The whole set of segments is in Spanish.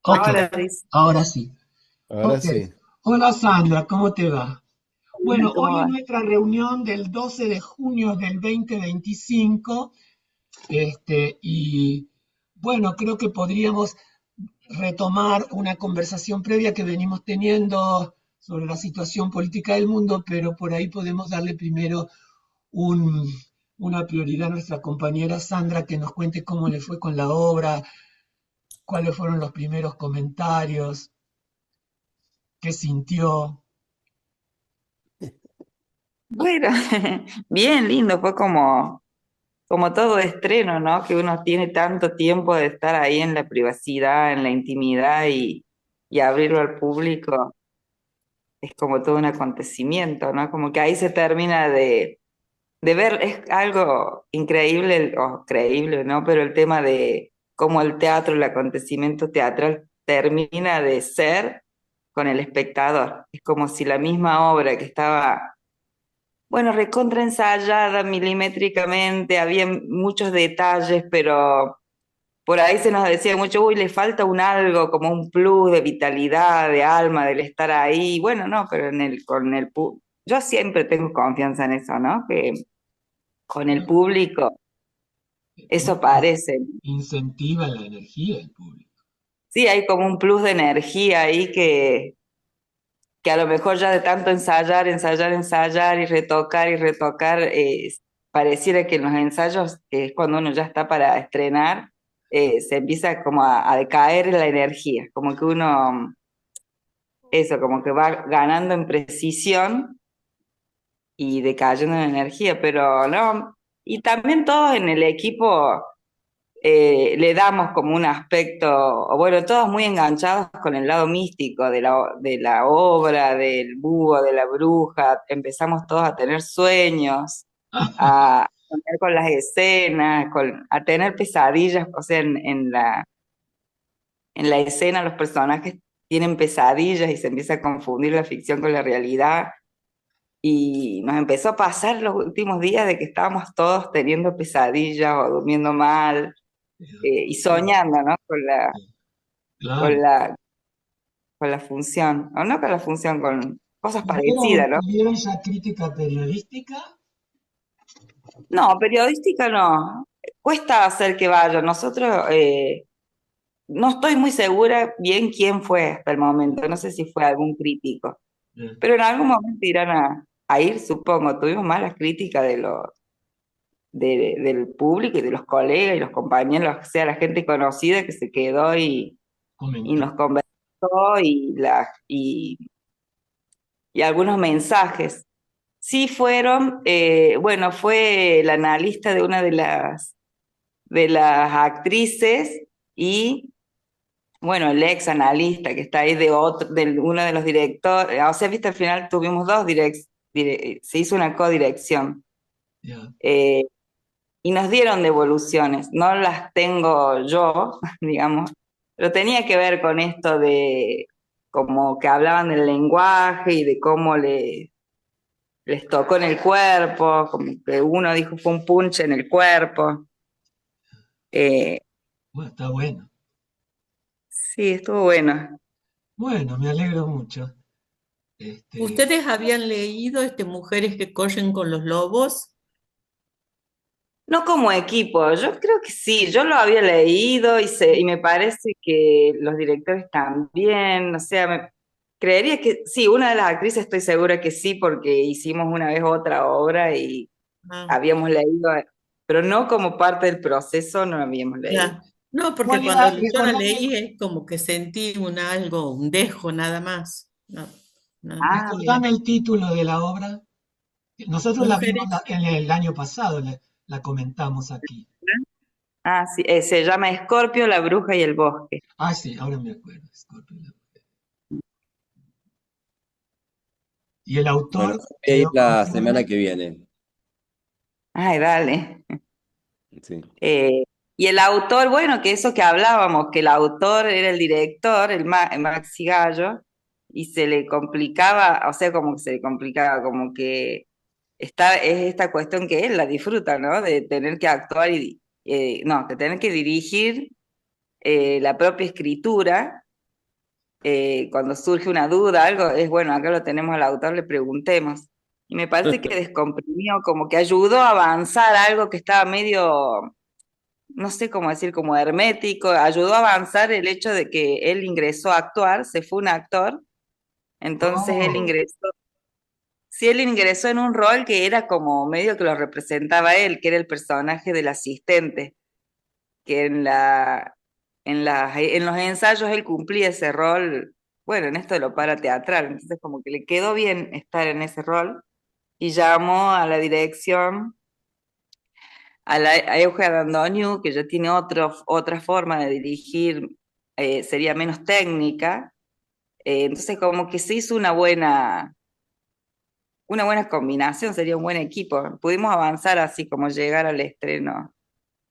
Ok, Ahora dice, ahora sí. Ahora Ok. sí. Hola Sandra, ¿cómo te va? Bueno, ¿cómo hoy en va? nuestra reunión del 12 de junio del 2025, y bueno, creo que podríamos retomar una conversación previa que venimos teniendo sobre la situación política del mundo, pero por ahí podemos darle primero un- una prioridad a nuestra compañera Sandra que nos cuente cómo le fue con la obra, cuáles fueron los primeros comentarios, qué sintió. Bueno, bien lindo, fue como todo estreno, ¿no? Que uno tiene tanto tiempo de estar ahí en la privacidad, en la intimidad y abrirlo al público, es como todo un acontecimiento, ¿no? Como que ahí se termina de ver, es algo increíble, o creíble, ¿no? Pero el tema de cómo el teatro, el acontecimiento teatral termina de ser con el espectador. Es como si la misma obra que estaba, bueno, recontra ensayada milimétricamente, había muchos detalles, pero por ahí se nos decía mucho, uy, le falta un algo, como un plus de vitalidad, de alma, del estar ahí. Bueno, no, pero yo siempre tengo confianza en eso, ¿no? Que con el público eso parece. Incentiva la energía del público. Sí, hay como un plus de energía ahí que a lo mejor ya de tanto ensayar, ensayar, ensayar y retocar, pareciera que en los ensayos, que es cuando uno ya está para estrenar, se empieza como a decaer la energía, como que uno, eso, como que va ganando en precisión y decayendo en energía, pero no, y también todos en el equipo le damos como un aspecto, o bueno, todos muy enganchados con el lado místico de la obra, del búho, de la bruja, empezamos todos a tener sueños, a soñar con las escenas, a tener pesadillas, o sea, en la escena los personajes tienen pesadillas y se empieza a confundir la ficción con la realidad. Y nos empezó a pasar los últimos días de que estábamos todos teniendo pesadillas o durmiendo mal y soñando, ¿no? Claro. Con la, con la función, o no con la función, con cosas parecidas, ¿no? ¿Tuvieron ya crítica periodística? No, periodística no. Cuesta hacer que vaya. Nosotros, no estoy muy segura bien quién fue hasta el momento. No sé si fue algún crítico, Eh, pero en algún momento irán a ir, supongo. Tuvimos malas críticas del público y de los colegas y los compañeros, o sea, la gente conocida que se quedó y Comentó. nos conversó y algunos mensajes. Sí fueron, bueno, fue el analista de una de las actrices y, bueno, el ex analista que está ahí de uno de los directores, o sea, viste, al final tuvimos se hizo una codirección Ya. eh, y nos dieron devoluciones, no las tengo yo, digamos, pero tenía que ver con esto de como que hablaban del lenguaje y de cómo les tocó en el cuerpo, como que uno dijo fue un punch en el cuerpo. Eh, Bueno, está bueno. sí, estuvo bueno. Bueno, me alegro mucho. Este, ¿Ustedes habían leído Mujeres que corren con los lobos? No como equipo, yo creo que sí, yo lo había leído y me parece que los directores también, o sea, creería que sí, una de las actrices estoy segura que sí, porque hicimos una vez otra obra y Ah, habíamos leído, pero no como parte del proceso, no habíamos leído. ya. No, porque ¿Cuál cuando era? yo la Recordame, leí es como que sentí un algo, un dejo nada más. No, nada Ah, que mira. recordame el título de la obra. Nosotros la vimos mujeres, en el año pasado, la comentamos aquí. Ah, sí, se llama Escorpio, la bruja y el bosque. Ah, sí, ahora me acuerdo. Scorpio. Y el Bueno, autor voy a ir quedó la conforme. semana que viene. Ay, dale. Sí. Eh, y el autor, bueno, que eso que hablábamos, que el autor era el director, Maxi Gallo, y se le complicaba, o sea, como que se le complicaba, como que es esta cuestión que él la disfruta, ¿no? De tener que actuar no, de tener que dirigir la propia escritura cuando surge una duda, algo, es bueno, acá lo tenemos al autor, le preguntemos. Y me parece que descomprimió, como que ayudó a avanzar algo que estaba medio, no sé cómo decir, como hermético, ayudó a avanzar el hecho de que él ingresó a actuar, se fue un actor, entonces él Oh, ingresó, sí, él ingresó en un rol que era como medio que lo representaba él, que era el personaje del asistente, que en los ensayos él cumplía ese rol, bueno, en esto de lo para teatral, entonces como que le quedó bien estar en ese rol y llamó a la dirección a Euge Dandoniu, que ya tiene otra forma de dirigir, sería menos técnica, entonces como que se hizo una buena combinación, sería un buen equipo, pudimos avanzar así como llegar al estreno,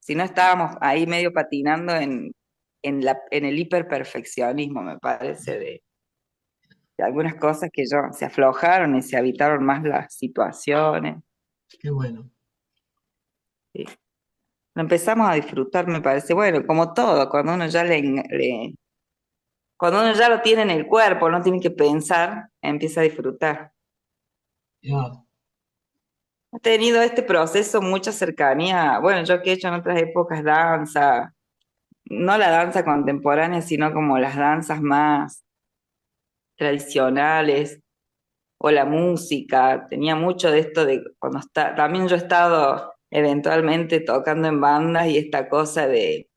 si no estábamos ahí medio patinando en el hiperperfeccionismo, me parece, de algunas cosas que se aflojaron y se habitaron más las situaciones. qué bueno. Sí. Lo empezamos a disfrutar, me parece, bueno, como todo, cuando uno ya cuando uno ya lo tiene en el cuerpo, no tiene que pensar, empieza a disfrutar. Ya, Ha tenido este proceso mucha cercanía, bueno, yo que he hecho en otras épocas danza, no la danza contemporánea, sino como las danzas más tradicionales, o la música, tenía mucho de esto de cuando también yo he estado eventualmente tocando en bandas y esta cosa de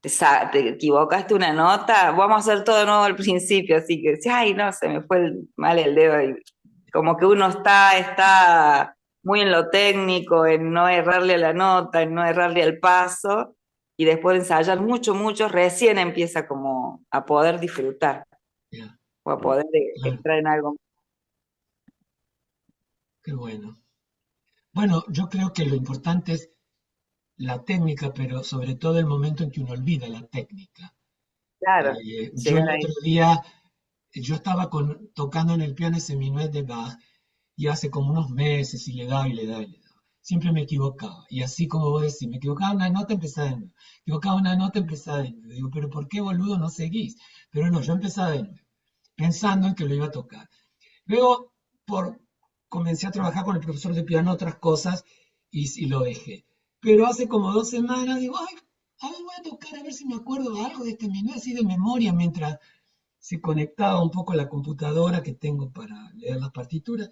te equivocaste una nota, vamos a hacer todo de nuevo al principio, así que decía, ay no, se me fue mal el dedo y como que uno está muy en lo técnico, en no errarle a la nota, en no errarle al paso, y después de ensayar mucho, mucho, recién empieza como a poder disfrutar ya, o a poder claro, entrar en algo. qué bueno. Bueno, yo creo que lo importante es la técnica, pero sobre todo el momento en que uno olvida la técnica. Claro, Yo llegar el ahí. otro día, yo estaba tocando en el piano ese minuet de Bach y hace como unos meses y le daba y le daba y le daba. Siempre me equivocaba. Y así como vos decís, me equivocaba una nota, empezaba de nuevo. Equivocaba una nota, empezaba de nuevo. Digo, pero ¿por qué boludo no seguís? Pero no, yo empezaba de nuevo, pensando en que lo iba a tocar. Luego por, comencé a trabajar con el profesor de piano otras cosas y lo dejé. Pero hace como 2 semanas digo, ay, a ver, voy a tocar a ver si me acuerdo de algo de este minuto así de memoria mientras se conectaba un poco la computadora que tengo para leer las partituras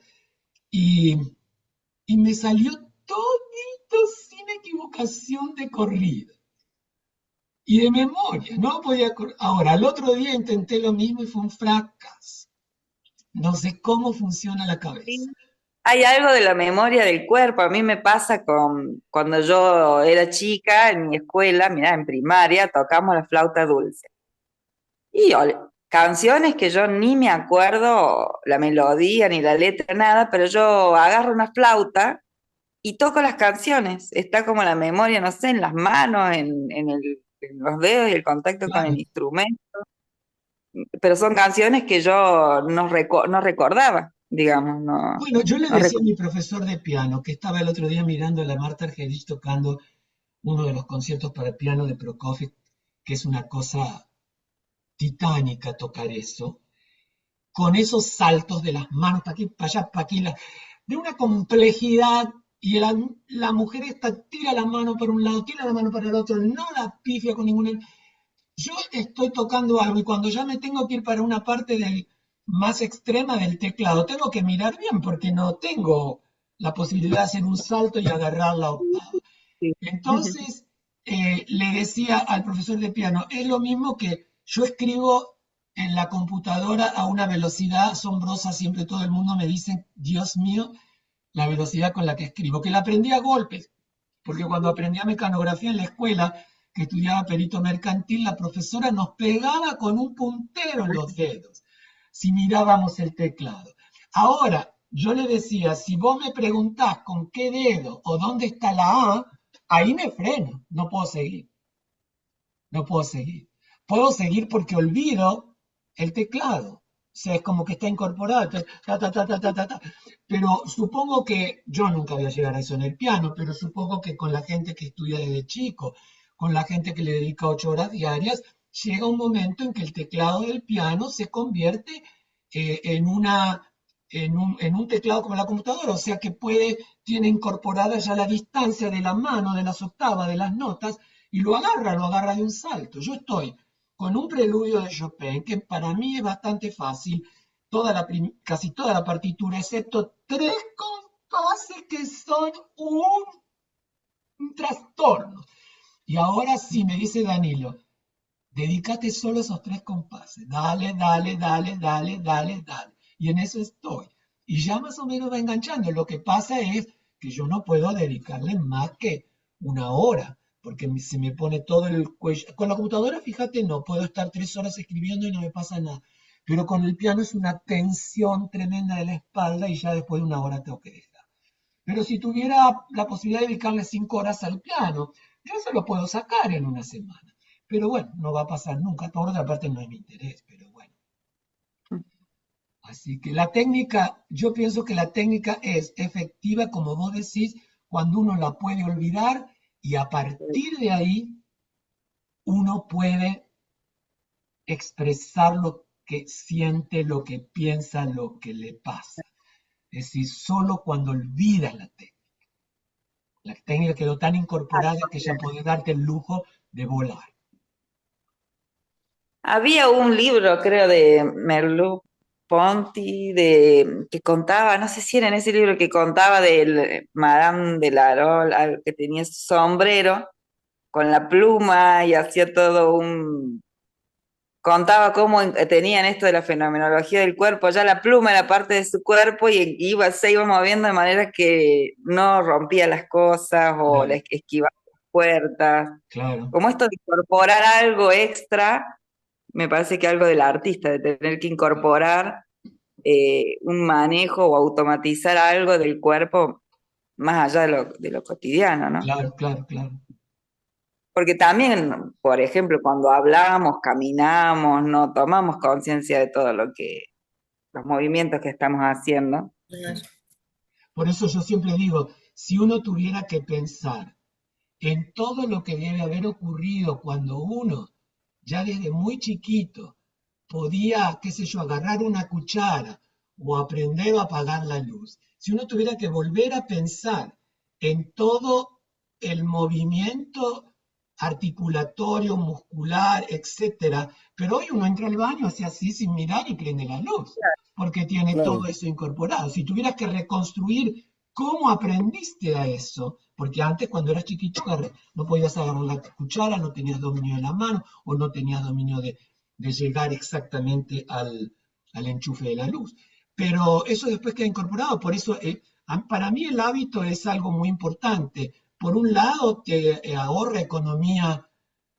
y, y me salió todito sin equivocación de corrido y de memoria, no podía ahora, al otro día intenté lo mismo y fue un fracaso. No sé cómo funciona la cabeza. Sí. Hay algo de la memoria del cuerpo. A mí me pasa cuando yo era chica en mi escuela, mira, en primaria, tocamos la flauta dulce. Y canciones que yo ni me acuerdo la melodía ni la letra, nada, pero yo agarro una flauta y toco las canciones. Está como la memoria, no sé, en las manos, en los dedos y el contacto con Claro. el instrumento. Pero son canciones que yo no recordaba, digamos, Bueno, yo le no decía a recordaba. mi profesor de piano que estaba el otro día mirando a la Marta Argerich tocando uno de los conciertos para piano de Prokofiev, que es una cosa titánica tocar eso, con esos saltos de las manos para aquí, para allá, para aquí, de una complejidad, y la mujer esta tira la mano para un lado, tira la mano para el otro, no la pifia con ninguna. Yo estoy tocando algo y cuando ya me tengo que ir para una parte más extrema del teclado, tengo que mirar bien porque no tengo la posibilidad de hacer un salto y agarrar la octava. Sí. Entonces, le decía al profesor de piano, es lo mismo que yo escribo en la computadora a una velocidad asombrosa, siempre todo el mundo me dice, Dios mío, la velocidad con la que escribo, que la aprendí a golpes, porque cuando aprendía mecanografía en la escuela, que estudiaba perito mercantil, la profesora nos pegaba con un puntero en los dedos si mirábamos el teclado. Ahora, yo le decía, si vos me preguntás con qué dedo o dónde está la A, ahí me freno, no puedo seguir, no puedo seguir. Puedo seguir porque olvido el teclado. O sea, es como que está incorporado, ta, ta, ta, ta, ta, ta, ta. Pero supongo que yo nunca voy a llegar a eso en el piano, pero supongo que con la gente que estudia desde chico, con la gente que le dedica 8 horas diarias, llega un momento en que el teclado del piano se convierte en un teclado como la computadora, o sea que tiene incorporada ya la distancia de la mano, de las octavas, de las notas, y lo agarra de un salto. Yo estoy con un preludio de Chopin, que para mí es bastante fácil, casi toda la partitura, excepto tres compases que son un trastorno. Y ahora sí, me dice Danilo, dedícate solo a esos tres compases. Dale, dale, dale, dale, dale, dale. Y en eso estoy. Y ya más o menos va enganchando. Lo que pasa es que yo no puedo dedicarle más que una hora, porque se me pone todo el cuello. Con la computadora, fíjate, no puedo estar 3 horas escribiendo y no me pasa nada. Pero con el piano es una tensión tremenda de la espalda y ya después de una hora tengo que dejar. Pero si tuviera la posibilidad de dedicarle 5 horas al piano, yo se lo puedo sacar en una semana. Pero bueno, no va a pasar nunca. Por otra parte, no es mi interés, pero bueno. Así que la técnica, yo pienso que la técnica es efectiva, como vos decís, cuando uno la puede olvidar y a partir de ahí uno puede expresar lo que siente, lo que piensa, lo que le pasa. Es decir, solo cuando olvidas la técnica. La técnica quedó tan incorporada que ya podés darte el lujo de volar. Había un libro, creo, de Merleau-Ponty, que contaba, no sé si era en ese libro que contaba del Madame de Larol, que tenía su sombrero con la pluma y hacía todo contaba cómo tenían esto de la fenomenología del cuerpo, ya la pluma era parte de su cuerpo y se iba moviendo de manera que no rompía las cosas o Claro, esquivaba las puertas. claro. Como esto de incorporar algo extra, me parece que algo del artista, de tener que incorporar un manejo o automatizar algo del cuerpo más allá de lo cotidiano, ¿no? Claro, claro, claro. Porque también, por ejemplo, cuando hablamos, caminamos, no tomamos conciencia de todo los movimientos que estamos haciendo. Claro. Por eso yo siempre digo, si uno tuviera que pensar en todo lo que debe haber ocurrido cuando uno, ya desde muy chiquito, podía, qué sé yo, agarrar una cuchara o aprender a apagar la luz, si uno tuviera que volver a pensar en todo el movimiento articulatorio, muscular, etcétera, pero hoy uno entra al baño, hace así sin mirar y prende la luz, porque tiene todo Claro, eso incorporado. Si tuvieras que reconstruir cómo aprendiste a eso, porque antes cuando eras chiquito no podías agarrar la cuchara, no tenías dominio de la mano o no tenías dominio de llegar exactamente al enchufe de la luz. Pero eso después queda incorporado, por eso para mí el hábito es algo muy importante. Por un lado, te ahorra economía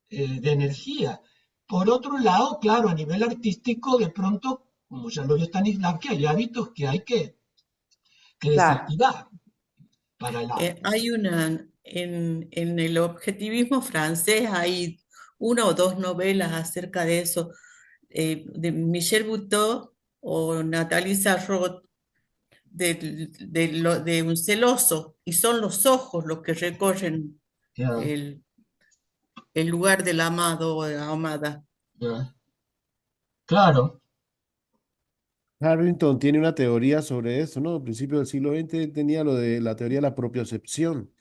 de energía. Por otro lado, claro, a nivel artístico, de pronto, como ya lo vio Stanislavski, hay hábitos que hay que Claro, desactivar para el arte. Hay en el objetivismo francés hay una o dos novelas acerca de eso, de Michel Buteau o Nathalie Sarraute, de un celoso, y son los ojos los que recorren Ya, el, el lugar del amado o de la amada. ya. Claro, Harrington tiene una teoría sobre eso, ¿no? Al principio del siglo XX él tenía lo de la teoría de la propiocepción,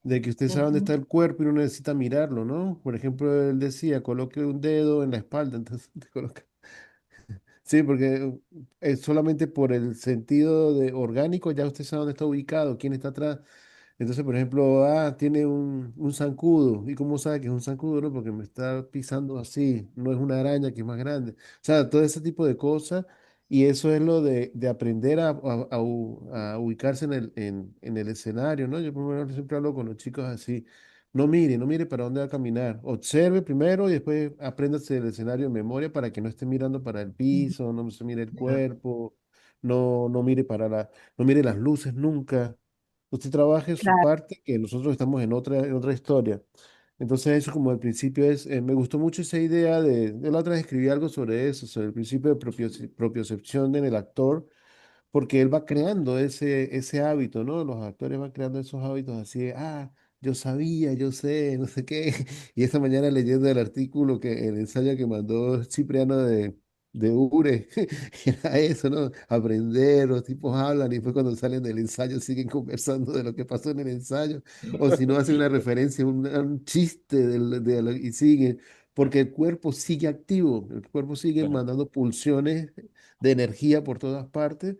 de que usted sabe dónde ujú, está el cuerpo y no necesita mirarlo, ¿no? Por ejemplo, él decía, coloque un dedo en la espalda, entonces te coloca. Sí, porque solamente por el sentido de orgánico ya usted sabe dónde está ubicado, quién está atrás. Entonces, por ejemplo, tiene un zancudo. ¿Y cómo sabe que es un zancudo? No, porque me está pisando así. No es una araña que es más grande. O sea, todo ese tipo de cosas. Y eso es lo de aprender a ubicarse en el escenario, ¿no? Yo por lo menos siempre hablo con los chicos así. No mire para dónde va a caminar. Observe primero y después apréndase el escenario en memoria para que no esté mirando para el piso, no se mire el ya, cuerpo, no mire no mire las luces nunca. Usted trabaje su claro. parte, que nosotros estamos en otra historia. Entonces eso como al principio me gustó mucho esa idea de la otra vez escribí algo sobre eso, sobre el principio de propiocepción en el actor, porque él va creando ese hábito, ¿no? Los actores van creando esos hábitos así, yo sabía, yo sé, no sé qué. Y esta mañana leyendo el artículo, el ensayo que mandó Cipriano de Ure, era eso, ¿no? Aprender, los tipos hablan y después cuando salen del ensayo siguen conversando de lo que pasó en el ensayo. O si no, hacen una referencia, un chiste y siguen. Porque el cuerpo sigue activo, el cuerpo sigue Claro. mandando pulsiones de energía por todas partes,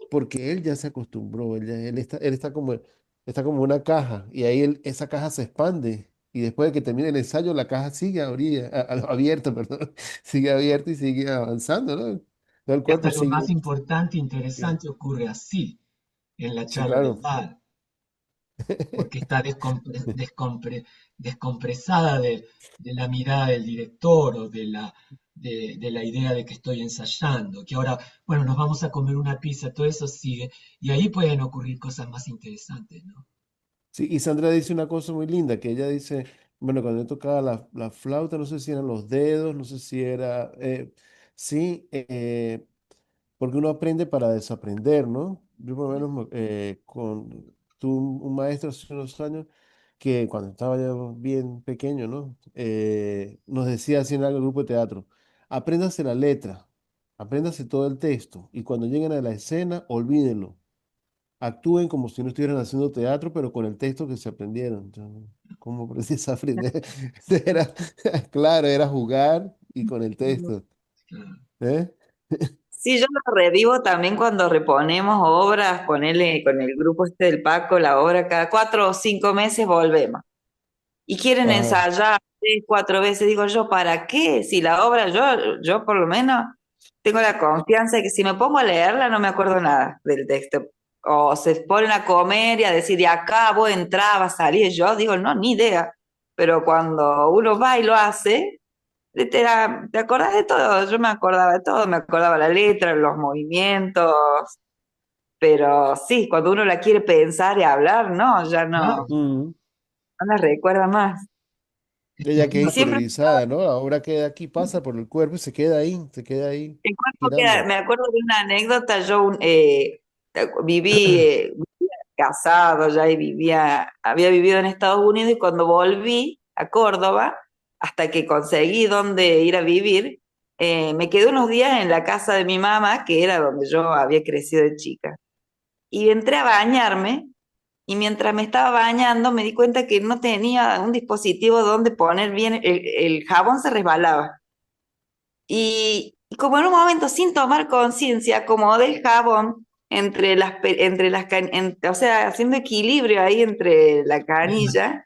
porque él ya se acostumbró, él está como una caja y ahí esa caja se expande y después de que termine el ensayo la caja sigue abierta, perdón, sigue abierta y sigue avanzando, ¿no? Todo el Y cuerpo hasta lo sigue. más importante, Sí, interesante ocurre así, en la sí, charla del claro. bar, porque está descompresada de la mirada del director o de la idea de que estoy ensayando, que ahora, bueno, nos vamos a comer una pizza, todo eso sigue, y ahí pueden ocurrir cosas más interesantes, ¿no? Sí, y Sandra dice una cosa muy linda, que ella dice, bueno, cuando yo tocaba la flauta, no sé si eran los dedos, no sé si era, sí, porque uno aprende para desaprender, ¿no? Yo por lo menos tuve un maestro hace unos años que cuando estaba yo bien pequeño, ¿no? Nos decía así en el grupo de teatro, apréndase la letra, apréndase todo el texto y cuando lleguen a la escena, olvídenlo. Actúen como si no estuvieran haciendo teatro, pero con el texto que se aprendieron. Yo, ¿cómo precisa aprender? Era, claro, era jugar y con el texto. Claro. ¿Eh? Sí, yo lo revivo también cuando reponemos obras, ponele con el grupo este del Paco, la obra cada 4 o 5 meses volvemos. Y quieren Ajá. ensayar 3, 4 veces, digo yo, ¿para qué? Si la obra, yo por lo menos tengo la confianza de que si me pongo a leerla no me acuerdo nada del texto. O se ponen a comer y a decir, de acá voy a entrar, va a salir, yo digo, no, ni idea. Pero cuando uno va y lo hace, te acordás de todo, yo me acordaba de todo, me acordaba la letra, los movimientos, pero sí, cuando uno la quiere pensar y hablar, no, ya Claro, no, Mm. no la recuerda más. es Ella queda Y terrible. siempre interiorizada, ¿no? La obra queda aquí, pasa por el cuerpo y se queda ahí el cuerpo queda, girando. me acuerdo de una anécdota, viví casado ya y había vivido en Estados Unidos y cuando volví a Córdoba, hasta que conseguí dónde ir a vivir, me quedé unos días en la casa de mi mamá, que era donde yo había crecido de chica. Y entré a bañarme y mientras me estaba bañando me di cuenta que no tenía un dispositivo donde poner bien, el jabón se resbalaba. Y como en un momento, sin tomar conciencia, acomodé el jabón o sea, haciendo equilibrio ahí entre la canilla.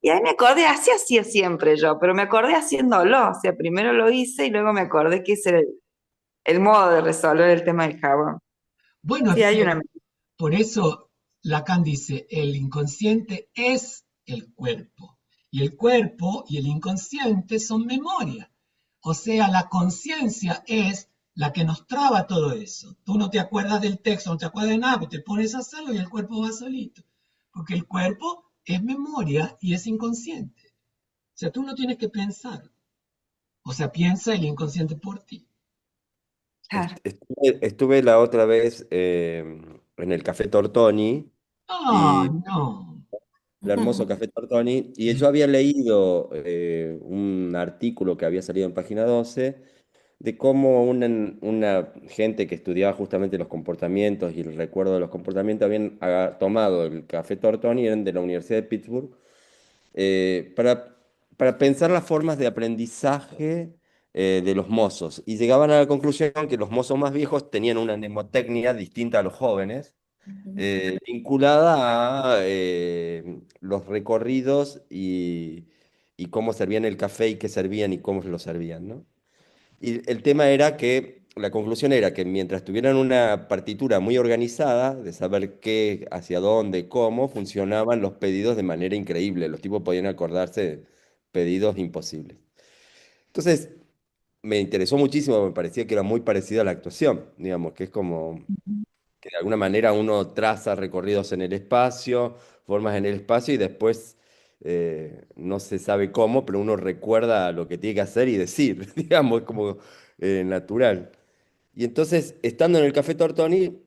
Y ahí me acordé, así hacía siempre yo, pero me acordé haciéndolo. O sea, primero lo hice y luego me acordé que ese era el modo de resolver el tema del jabón. Bueno, Sí, es hay que una. por eso Lacan dice, el inconsciente es el cuerpo. Y el cuerpo y el inconsciente son memoria. O sea, la conciencia es la que nos traba todo eso. Tú no te acuerdas del texto, no te acuerdas de nada, pero te pones a hacerlo y el cuerpo va solito. Porque el cuerpo es memoria y es inconsciente. O sea, tú no tienes que pensar. O sea, piensa el inconsciente por ti. Claro. Estuve la otra vez en el Café Tortoni, Ah, y no. el hermoso Café Tortoni, y yo había leído un artículo que había salido en Página 12 de cómo una gente que estudiaba justamente los comportamientos y el recuerdo de los comportamientos habían tomado el Café Tortoni, eran de la Universidad de Pittsburgh, eh, para, para pensar las formas de aprendizaje de los mozos. Y llegaban a la conclusión que los mozos más viejos tenían una mnemotecnia distinta a los jóvenes, vinculada a los recorridos y cómo servían el café y qué servían y cómo lo servían, ¿no? Y el tema era que, la conclusión era que mientras tuvieran una partitura muy organizada, de saber qué, hacia dónde, cómo, funcionaban los pedidos de manera increíble. Los tipos podían acordarse de pedidos imposibles. Entonces, me interesó muchísimo, me parecía que era muy parecido a la actuación, digamos, que es como que de alguna manera uno traza recorridos en el espacio, formas en el espacio y después no se sabe cómo, pero uno recuerda lo que tiene que hacer y decir, digamos, es como natural. Y entonces, estando en el Café Tortoni,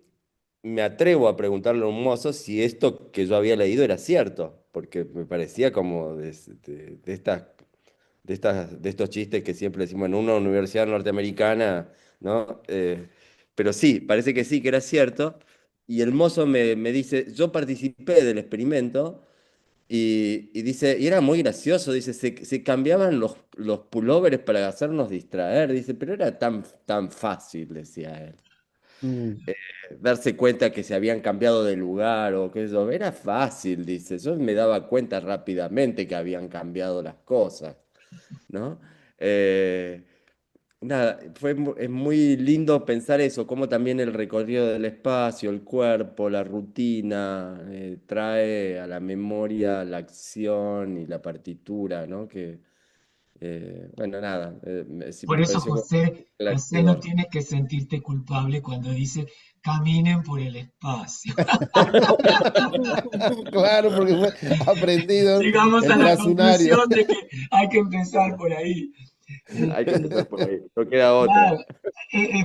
me atrevo a preguntarle a un mozo si esto que yo había leído era cierto. porque me parecía como de estos chistes que siempre decimos en una universidad norteamericana, ¿no? Pero sí, parece que sí, que era cierto. Y el mozo me dice, yo participé del experimento y dice, y era muy gracioso, dice, se cambiaban los pullovers para hacernos distraer, dice, pero era tan fácil, decía él. Mm. Darse cuenta que se habían cambiado de lugar o que eso, era fácil, dice, yo me daba cuenta rápidamente que habían cambiado las cosas, ¿no? Eh, Nada, es muy lindo pensar eso, cómo también el recorrido del espacio, el cuerpo, la rutina, trae a la memoria la acción y la partitura, ¿no? Que, bueno, nada, sí Por me eso, pareció como José, no esclarecedor. tienes que sentirte culpable cuando dice caminen por el espacio. Claro, porque fue aprendido Llegamos en a la Trasunario. conclusión de que hay que empezar por ahí. Hay que Este, empezar por ahí, no queda claro, otra.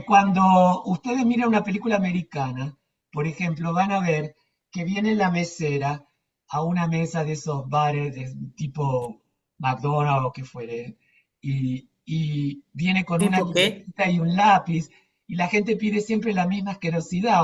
cuando ustedes miran una película americana, por ejemplo, van a ver que viene la mesera a una mesa de esos bares de tipo McDonald's o que fuere, y viene con una ¿Tipo qué? libretita y un lápiz, y la gente pide siempre la misma asquerosidad,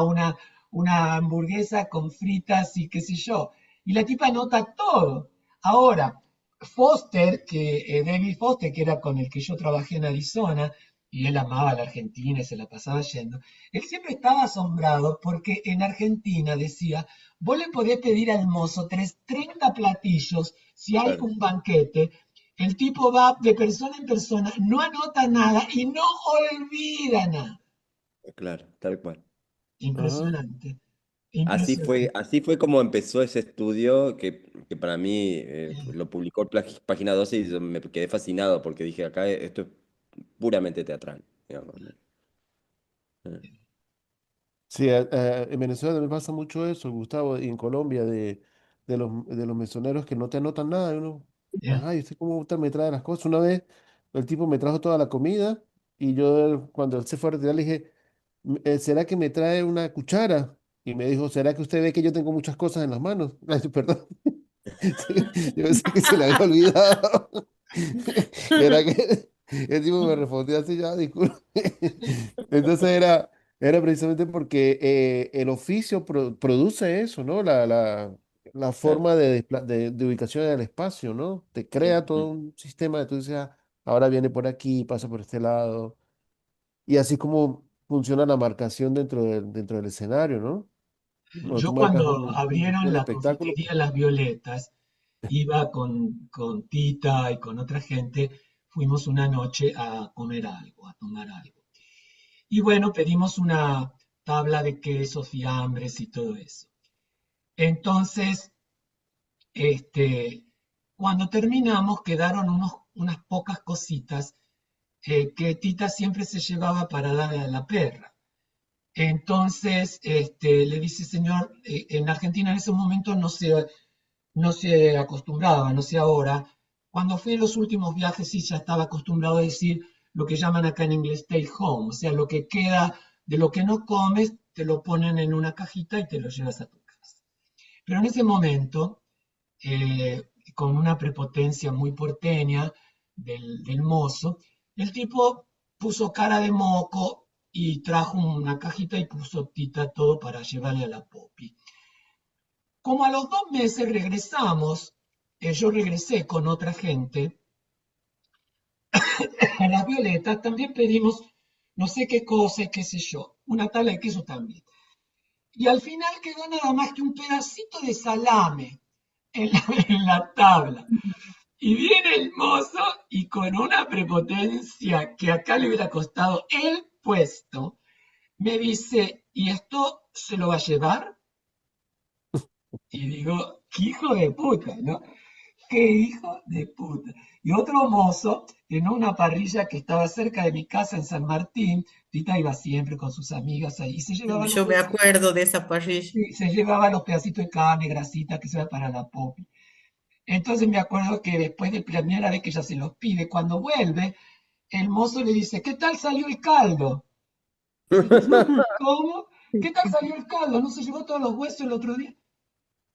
una hamburguesa con fritas y qué sé yo, y la tipa anota todo. Ahora, David Foster, que era con el que yo trabajé en Arizona, y él amaba a la Argentina y se la pasaba yendo, él siempre estaba asombrado porque en Argentina decía, vos le podés pedir al mozo 30 platillos si hay Claro, un banquete, el tipo va de persona en persona, no anota nada y no olvida nada. claro, tal cual. Ajá. Impresionante, impresionante. Así fue como empezó ese estudio que para mí lo publicó Página 12 y yo me quedé fascinado porque dije, acá esto es puramente teatral, digamos, ¿no? Eh, Sí, en Venezuela también pasa mucho eso, Gustavo, y en Colombia, de los mesoneros que no te anotan nada. Y uno, Yeah. ajá, ¿y usted cómo usted me trae las cosas? Una vez el tipo me trajo toda la comida y yo cuando él se fue a retirar le dije, ¿será que me trae una cuchara? Y me dijo, ¿será que usted ve que yo tengo muchas cosas en las manos? Ay, perdón. Sí, yo pensé que se le había olvidado. Era que el tipo me respondió así, ya, disculpe. Entonces era precisamente porque el oficio produce eso, ¿no? La claro, forma de ubicación en el espacio, ¿no? Te Sí. crea todo un sistema de tú dices, "Ah, ahora viene por aquí, pasa por este lado. Y así como funciona la marcación dentro del escenario, ¿no? Cuando tú Yo marcas cuando un abrieron la espectáculo. confitería Las Violetas, iba con Tita y con otra gente, fuimos una noche a comer algo, a tomar algo. Y bueno, pedimos una tabla de quesos, fiambres y todo eso. Entonces, este, cuando terminamos quedaron unas pocas cositas que Tita siempre se llevaba para darle a la perra. Entonces, le dice, señor, en Argentina en ese momento no se acostumbraba, no sé ahora. Cuando fui en los últimos viajes sí ya estaba acostumbrado a decir lo que llaman acá en inglés take home, o sea, lo que queda de lo que no comes, te lo ponen en una cajita y te lo llevas a tu casa. Pero en ese momento, con una prepotencia muy porteña del mozo, el tipo puso cara de moco y trajo una cajita y puso Tita todo para llevarle a la Poppy. Como a los 2 meses regresamos, yo regresé con otra gente a las Violetas, también pedimos no sé qué cosa, qué sé yo, una tabla de queso también. Y al final quedó nada más que un pedacito de salame en la, en la tabla. Y viene el mozo y con una prepotencia que acá le hubiera costado el puesto, me dice, ¿y esto se lo va a llevar? Y digo, qué hijo de puta, ¿no? ¡Qué hijo de puta! Y otro mozo, en una parrilla que estaba cerca de mi casa en San Martín, Tita iba siempre con sus amigas ahí, y Yo me acuerdo de esa parrilla. se llevaba los pedacitos de carne, grasita, que se va para la popi. Entonces me acuerdo que después de primera vez que ella se los pide, cuando vuelve, el mozo le dice, ¿qué tal salió el caldo? ¿Cómo? ¿Qué tal salió el caldo? ¿No se llevó todos los huesos el otro día?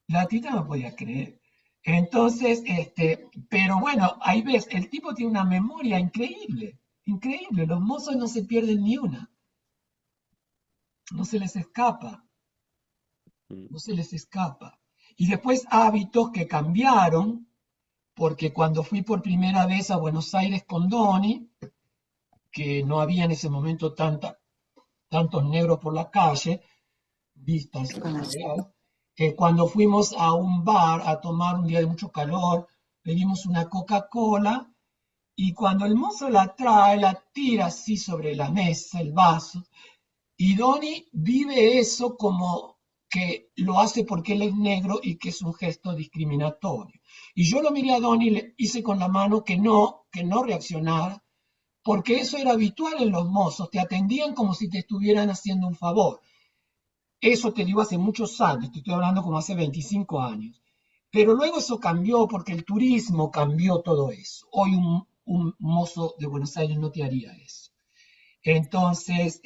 La tita no podía creer. Entonces, pero bueno, ahí ves, el tipo tiene una memoria increíble, increíble. Los mozos no se pierden ni una, no se les escapa, Mm. no se les escapa. Y después hábitos que cambiaron, porque cuando fui por primera vez a Buenos Aires con Doni, que no había en ese momento tantos negros por la calle, vistas en general, cuando fuimos a un bar a tomar un día de mucho calor, pedimos una Coca-Cola y cuando el mozo la trae, la tira así sobre la mesa, el vaso, y Donnie vive eso como que lo hace porque él es negro y que es un gesto discriminatorio. Y yo lo miré a Donnie y le hice con la mano que no reaccionara, porque eso era habitual en los mozos, te atendían como si te estuvieran haciendo un favor. Eso te digo hace muchos años, te estoy hablando como hace 25 años. Pero luego eso cambió porque el turismo cambió todo eso. Hoy un mozo de Buenos Aires no te haría eso. Entonces,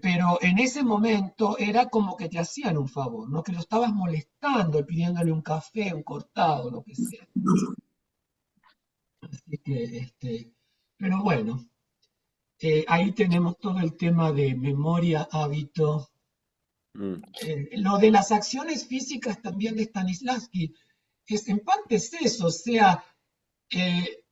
pero en ese momento era como que te hacían un favor, ¿no? Que lo estabas molestando, pidiéndole un café, un cortado, lo que sea. Así que, pero bueno, ahí tenemos todo el tema de memoria, hábito. Mm. Lo de las acciones físicas también de Stanislavski, en parte es eso, o sea, eh,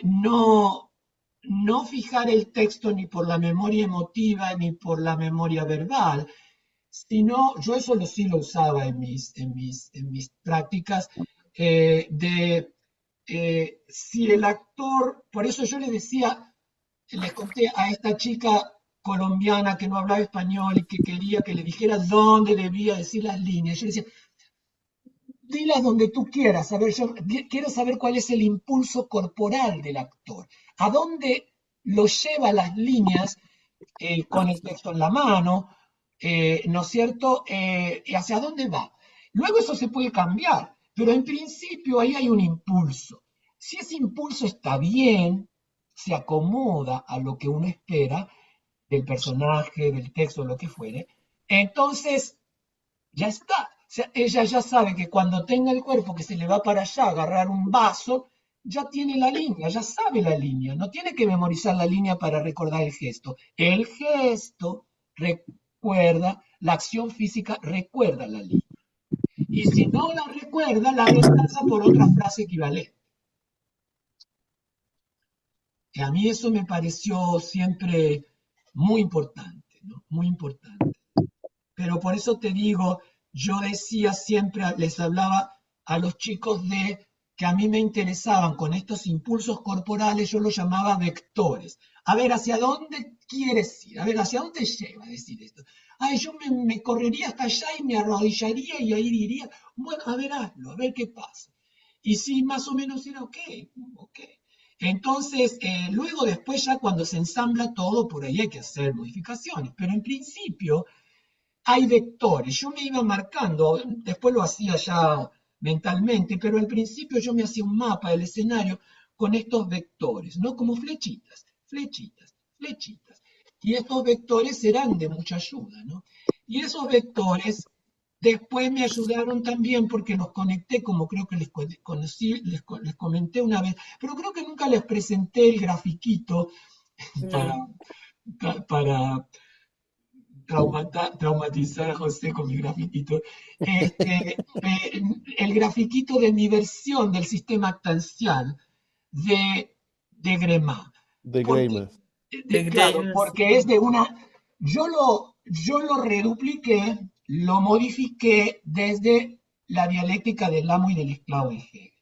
no fijar el texto ni por la memoria emotiva ni por la memoria verbal, sino, yo eso sí lo usaba en mis prácticas, si el actor, por eso yo le decía, les conté a esta chica colombiana que no hablaba español y que quería que le dijera dónde debía decir las líneas. Yo le decía, dilas donde tú quieras. A ver, yo quiero saber cuál es el impulso corporal del actor. ¿A dónde lo lleva las líneas con el texto en la mano? ¿No es cierto? ¿Y hacia dónde va? Luego eso se puede cambiar, pero en principio ahí hay un impulso. Si ese impulso está bien, se acomoda a lo que uno espera del personaje, del texto, lo que fuere, entonces ya está. O sea, ella ya sabe que cuando tenga el cuerpo que se le va para allá a agarrar un vaso, ya tiene la línea, ya sabe la línea, no tiene que memorizar la línea para recordar el gesto. El gesto recuerda, la acción física recuerda la línea. Y si no la recuerda, la reemplaza por otra frase equivalente. Y a mí eso me pareció siempre muy importante, ¿no? Muy importante. Pero por eso te digo, yo decía siempre, les hablaba a los chicos de que a mí me interesaban con estos impulsos corporales, yo los llamaba vectores. A ver, ¿hacia dónde quieres ir? A ver, ¿hacia dónde lleva a decir esto? Ay, yo me correría hasta allá y me arrodillaría y ahí diría, bueno, a ver, hazlo, a ver qué pasa. Y sí, más o menos era ok, ok. Entonces, luego después ya cuando se ensambla todo, por ahí hay que hacer modificaciones, pero en principio hay vectores. Yo me iba marcando, después lo hacía ya mentalmente, pero al principio yo me hacía un mapa del escenario con estos vectores, ¿no? Como flechitas, flechitas, flechitas. Y estos vectores eran de mucha ayuda, ¿no? Y esos vectores después me ayudaron también porque los conecté, como creo que les comenté una vez, pero creo que nunca les presenté el grafiquito para, No. para traumatizar a José con mi grafiquito. El grafiquito de mi versión del sistema actancial de Grema. De Porque, Greimas. De claro, Graeber, porque es de una. Yo lo redupliqué, lo modifiqué desde la dialéctica del amo y del esclavo de Hegel.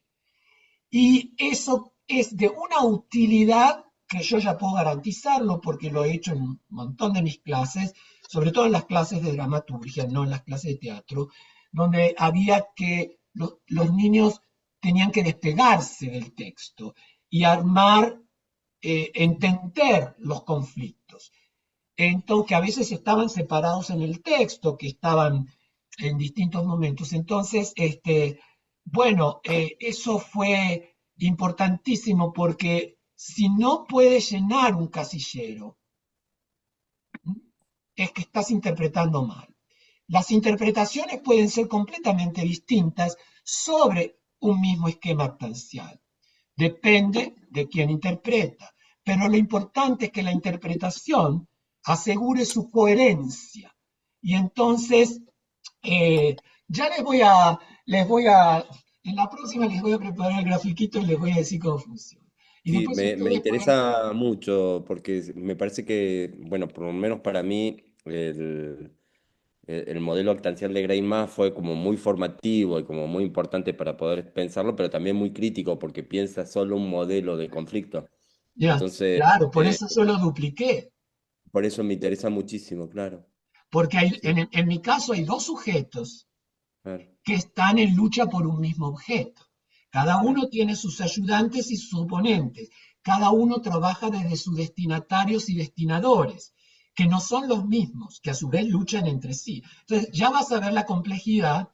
Y eso es de una utilidad que yo ya puedo garantizarlo porque lo he hecho en un montón de mis clases, sobre todo en las clases de dramaturgia, no en las clases de teatro, donde había que los niños tenían que despegarse del texto y armar, entender los conflictos. Entonces, que a veces estaban separados en el texto, que estaban en distintos momentos. Entonces, bueno, eso fue importantísimo porque si no puedes llenar un casillero, es que estás interpretando mal. Las interpretaciones pueden ser completamente distintas sobre un mismo esquema actancial. Depende de quién interpreta, pero lo importante es que la interpretación asegure su coherencia. Y entonces, ya en la próxima les voy a preparar el grafiquito y les voy a decir cómo funciona. Y Sí, después me ustedes pueden. interesa mucho porque me parece que, bueno, por lo menos para mí, el modelo actancial de Greimas fue como muy formativo y como muy importante para poder pensarlo, pero también muy crítico porque piensa solo un modelo de conflicto. Ya, Entonces, claro, por eso yo lo dupliqué, por eso me interesa muchísimo, claro. porque Sí, en mi caso hay dos sujetos claro, que están en lucha por un mismo objeto. Cada claro. uno tiene sus ayudantes y sus oponentes. Cada uno trabaja desde sus destinatarios y destinadores, que no son los mismos, que a su vez luchan entre sí. Entonces ya vas a ver la complejidad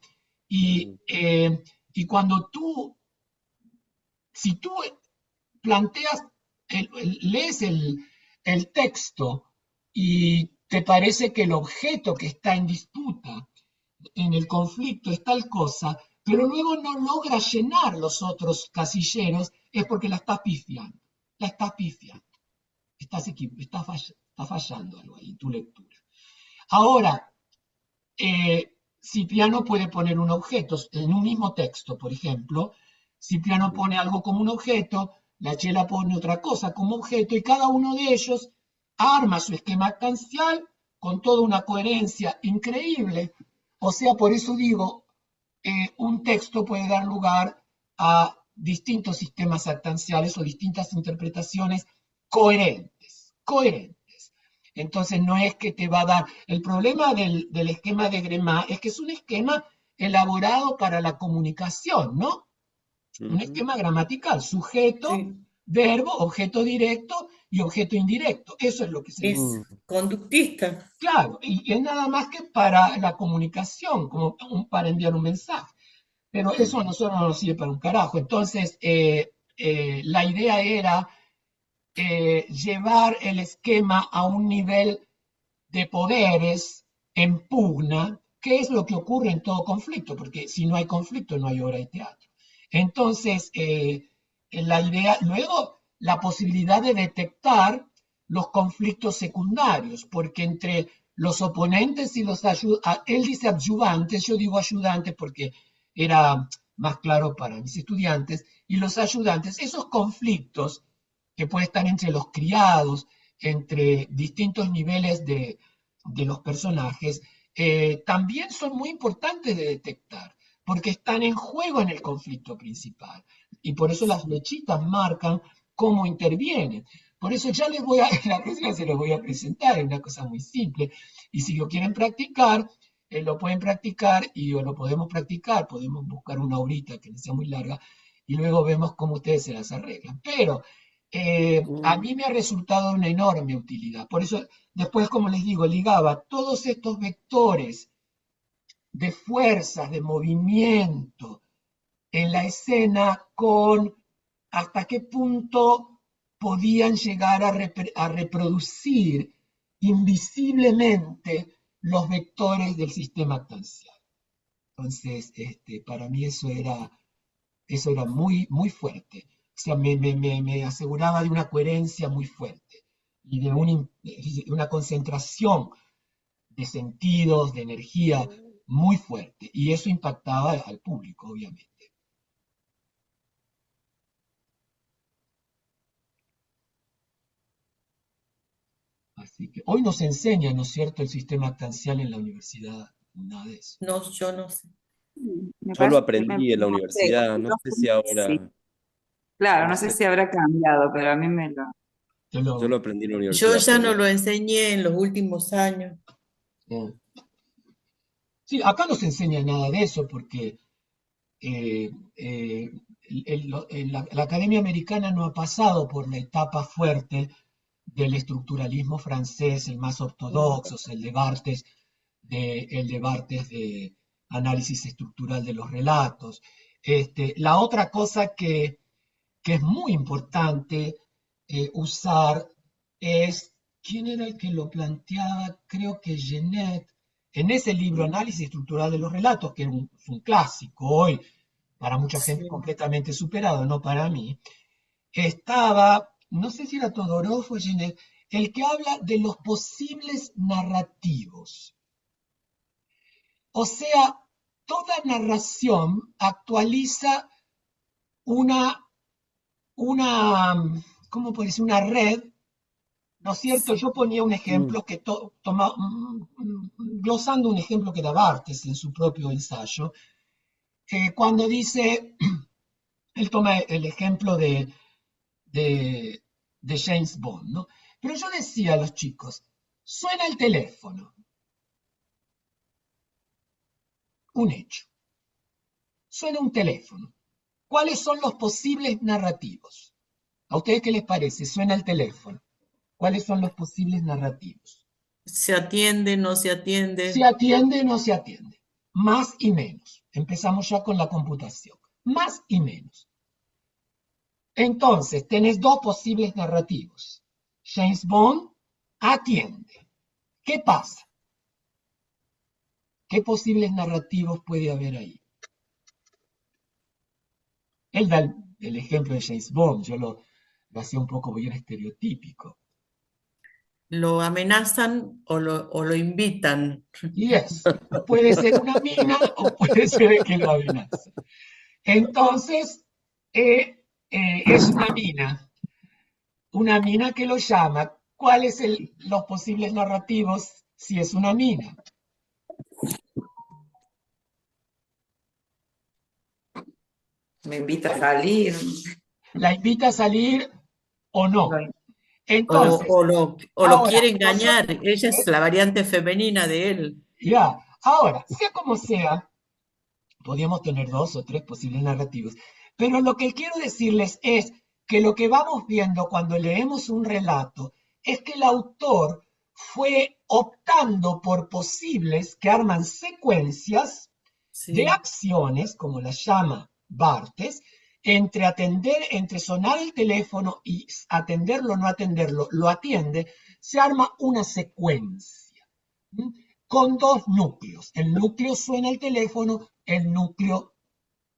y, Mm, eh, y cuando si tú planteas, lees el texto y te parece que el objeto que está en disputa en el conflicto es tal cosa, pero luego no logra llenar los otros casilleros, es porque la estás pifiando. La estás pifiando. Está fallando algo ahí en tu lectura. Ahora, Cipriano puede poner un objeto en un mismo texto, por ejemplo. Cipriano mm. pone algo como un objeto, la Chela pone otra cosa como objeto, y cada uno de ellos arma su esquema actancial con toda una coherencia increíble. O sea, por eso digo, un texto puede dar lugar a distintos sistemas actanciales o distintas interpretaciones coherentes. Entonces no es que te va a dar. El problema del esquema de Grema es que es un esquema elaborado para la comunicación, ¿no? Un Ujú. esquema gramatical, sujeto, Sí, verbo, objeto directo y objeto indirecto. Eso es lo que se es Mm, conductista. Claro, y es nada más que para la comunicación, como para enviar un mensaje. Pero eso a Ujú. nosotros no nos sirve para un carajo. Entonces, la idea era llevar el esquema a un nivel de poderes en pugna, que es lo que ocurre en todo conflicto, porque si no hay conflicto no hay obra de teatro. Entonces, la idea, luego la posibilidad de detectar los conflictos secundarios, porque entre los oponentes y los ayudantes, él dice adyuvantes, yo digo ayudantes porque era más claro para mis estudiantes, y los ayudantes, esos conflictos que pueden estar entre los criados, entre distintos niveles de los personajes, también son muy importantes de detectar, porque están en juego en el conflicto principal. Y por eso las flechitas marcan cómo intervienen. Por eso ya les voy a, en la próxima se los voy a presentar, es una cosa muy simple. Y si lo quieren practicar, lo pueden practicar y o lo podemos practicar, podemos buscar una horita que no sea muy larga y luego vemos cómo ustedes se las arreglan. Pero a mm, mí me ha resultado de una enorme utilidad. Por eso, después, como les digo, ligaba todos estos vectores de fuerzas, de movimiento en la escena con hasta qué punto podían llegar a reproducir invisiblemente los vectores del sistema actancial. Entonces, para mí eso era muy, muy fuerte. O sea, me aseguraba de una coherencia muy fuerte y de una concentración de sentidos, de energía muy fuerte. Y eso impactaba al público, obviamente. Así que hoy nos enseña, ¿no es cierto?, el sistema actancial en la universidad, nada de eso. No, yo no sé. Me Yo lo parece, aprendí en la no sé, universidad, no sé si sí, ahora, claro, no no sé sé, si habrá cambiado, pero a mí me lo... Yo yo lo lo, aprendí en la Yo universidad, ya pero no bueno. lo enseñé en los últimos años. eh, sí, acá no se enseña nada de eso porque eh, eh, la Academia Americana no ha pasado por la etapa fuerte del estructuralismo francés, el más ortodoxo, el de Barthes de análisis estructural de los relatos. La otra cosa que es muy importante usar es, ¿quién era el que lo planteaba? Creo que Genet, en ese libro, Mm, Análisis Estructural de los Relatos, que es un clásico hoy, para mucha gente Sí. completamente superado, no para mí, estaba, no sé si era Todorov o Genet, el que habla de los posibles narrativos. O sea, toda narración actualiza una, una, ¿cómo puede ser? Una red, ¿no es cierto? Yo ponía un Mm, ejemplo que glosando un ejemplo que da Barthes en su propio ensayo, cuando dice, él toma el ejemplo de, de James Bond, ¿no? Pero yo decía a los chicos, suena el teléfono, un hecho, suena un teléfono. ¿Cuáles son los posibles narrativos? ¿A ustedes qué les parece? Suena el teléfono. ¿Cuáles son los posibles narrativos? Se atiende, no se ¿Se atiende. atiende o no se atiende? Más y menos. Empezamos ya con la computación. Más y menos. Entonces, tenés dos posibles narrativos. James Bond atiende. ¿Qué pasa? ¿Qué posibles narrativos puede haber ahí? Él da el ejemplo de James Bond, yo lo hacía un poco bien estereotípico. Lo amenazan o lo invitan. Y puede ser una mina o puede ser que lo amenaza. Entonces, es una mina que lo llama. ¿Cuáles son los posibles narrativos si es una mina? Me invita a salir. ¿La invita a salir o no? Lo- Entonces, O lo ahora, quiere engañar. Ella es la variante femenina de él. ahora, sea como sea, podríamos tener dos o tres posibles narrativos, pero lo que quiero decirles es que lo que vamos viendo cuando leemos un relato es que el autor fue optando por posibles que arman secuencias de Sí. acciones, como las llama Barthes, entre sonar el teléfono y atenderlo o no atenderlo, lo atiende, se arma una secuencia, ¿m? Con dos núcleos. El núcleo suena el teléfono, el núcleo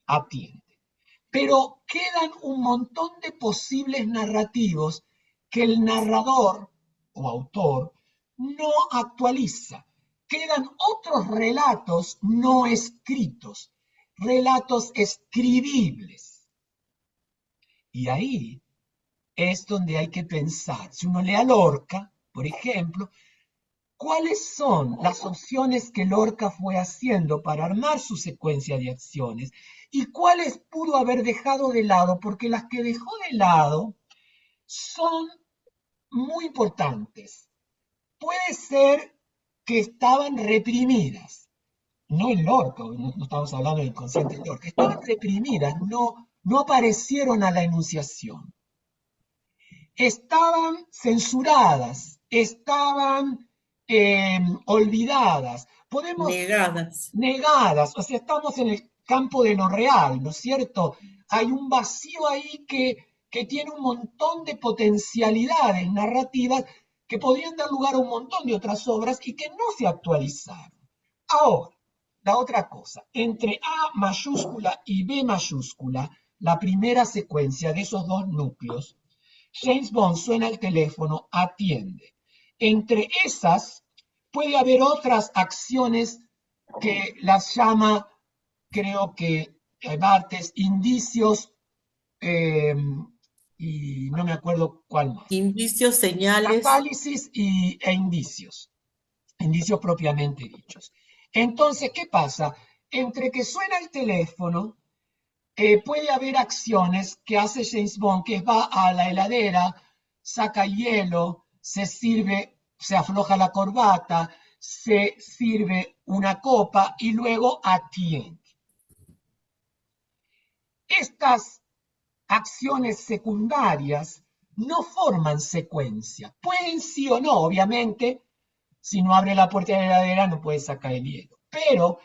atiende. Pero quedan un montón de posibles narrativos que el narrador o autor no actualiza. Quedan otros relatos no escritos, relatos escribibles. Y ahí es donde hay que pensar. Si uno lee a Lorca, por ejemplo, ¿cuáles son las opciones que Lorca fue haciendo para armar su secuencia de acciones? ¿Y cuáles pudo haber dejado de lado? Porque las que dejó de lado son muy importantes. Puede ser que estaban reprimidas, no en Lorca, no estamos hablando del inconsciente de Lorca, estaban reprimidas, no aparecieron a la enunciación. Estaban censuradas, estaban olvidadas, podemos Negadas. negadas, o sea, estamos en el campo de lo real, ¿no es cierto? Hay un vacío ahí que tiene un montón de potencialidades narrativas que podrían dar lugar a un montón de otras obras y que no se actualizaron. Ahora, la otra cosa, entre A mayúscula y B mayúscula, la primera secuencia de esos dos núcleos, James Bond suena el teléfono, atiende. Entre esas puede haber otras acciones que las llama, creo que Barthes, indicios, eh, y no me acuerdo cuál más. Indicios, señales. Catálisis e indicios, indicios propiamente dichos. Entonces, ¿qué pasa? Entre que suena el teléfono, puede haber acciones que hace James Bond, que va a la heladera, saca hielo, se sirve, se afloja la corbata, se sirve una copa y luego atiende. Estas acciones secundarias no forman secuencia. Pueden sí o no, obviamente, si no abre la puerta de la heladera no puede sacar el hielo. Pero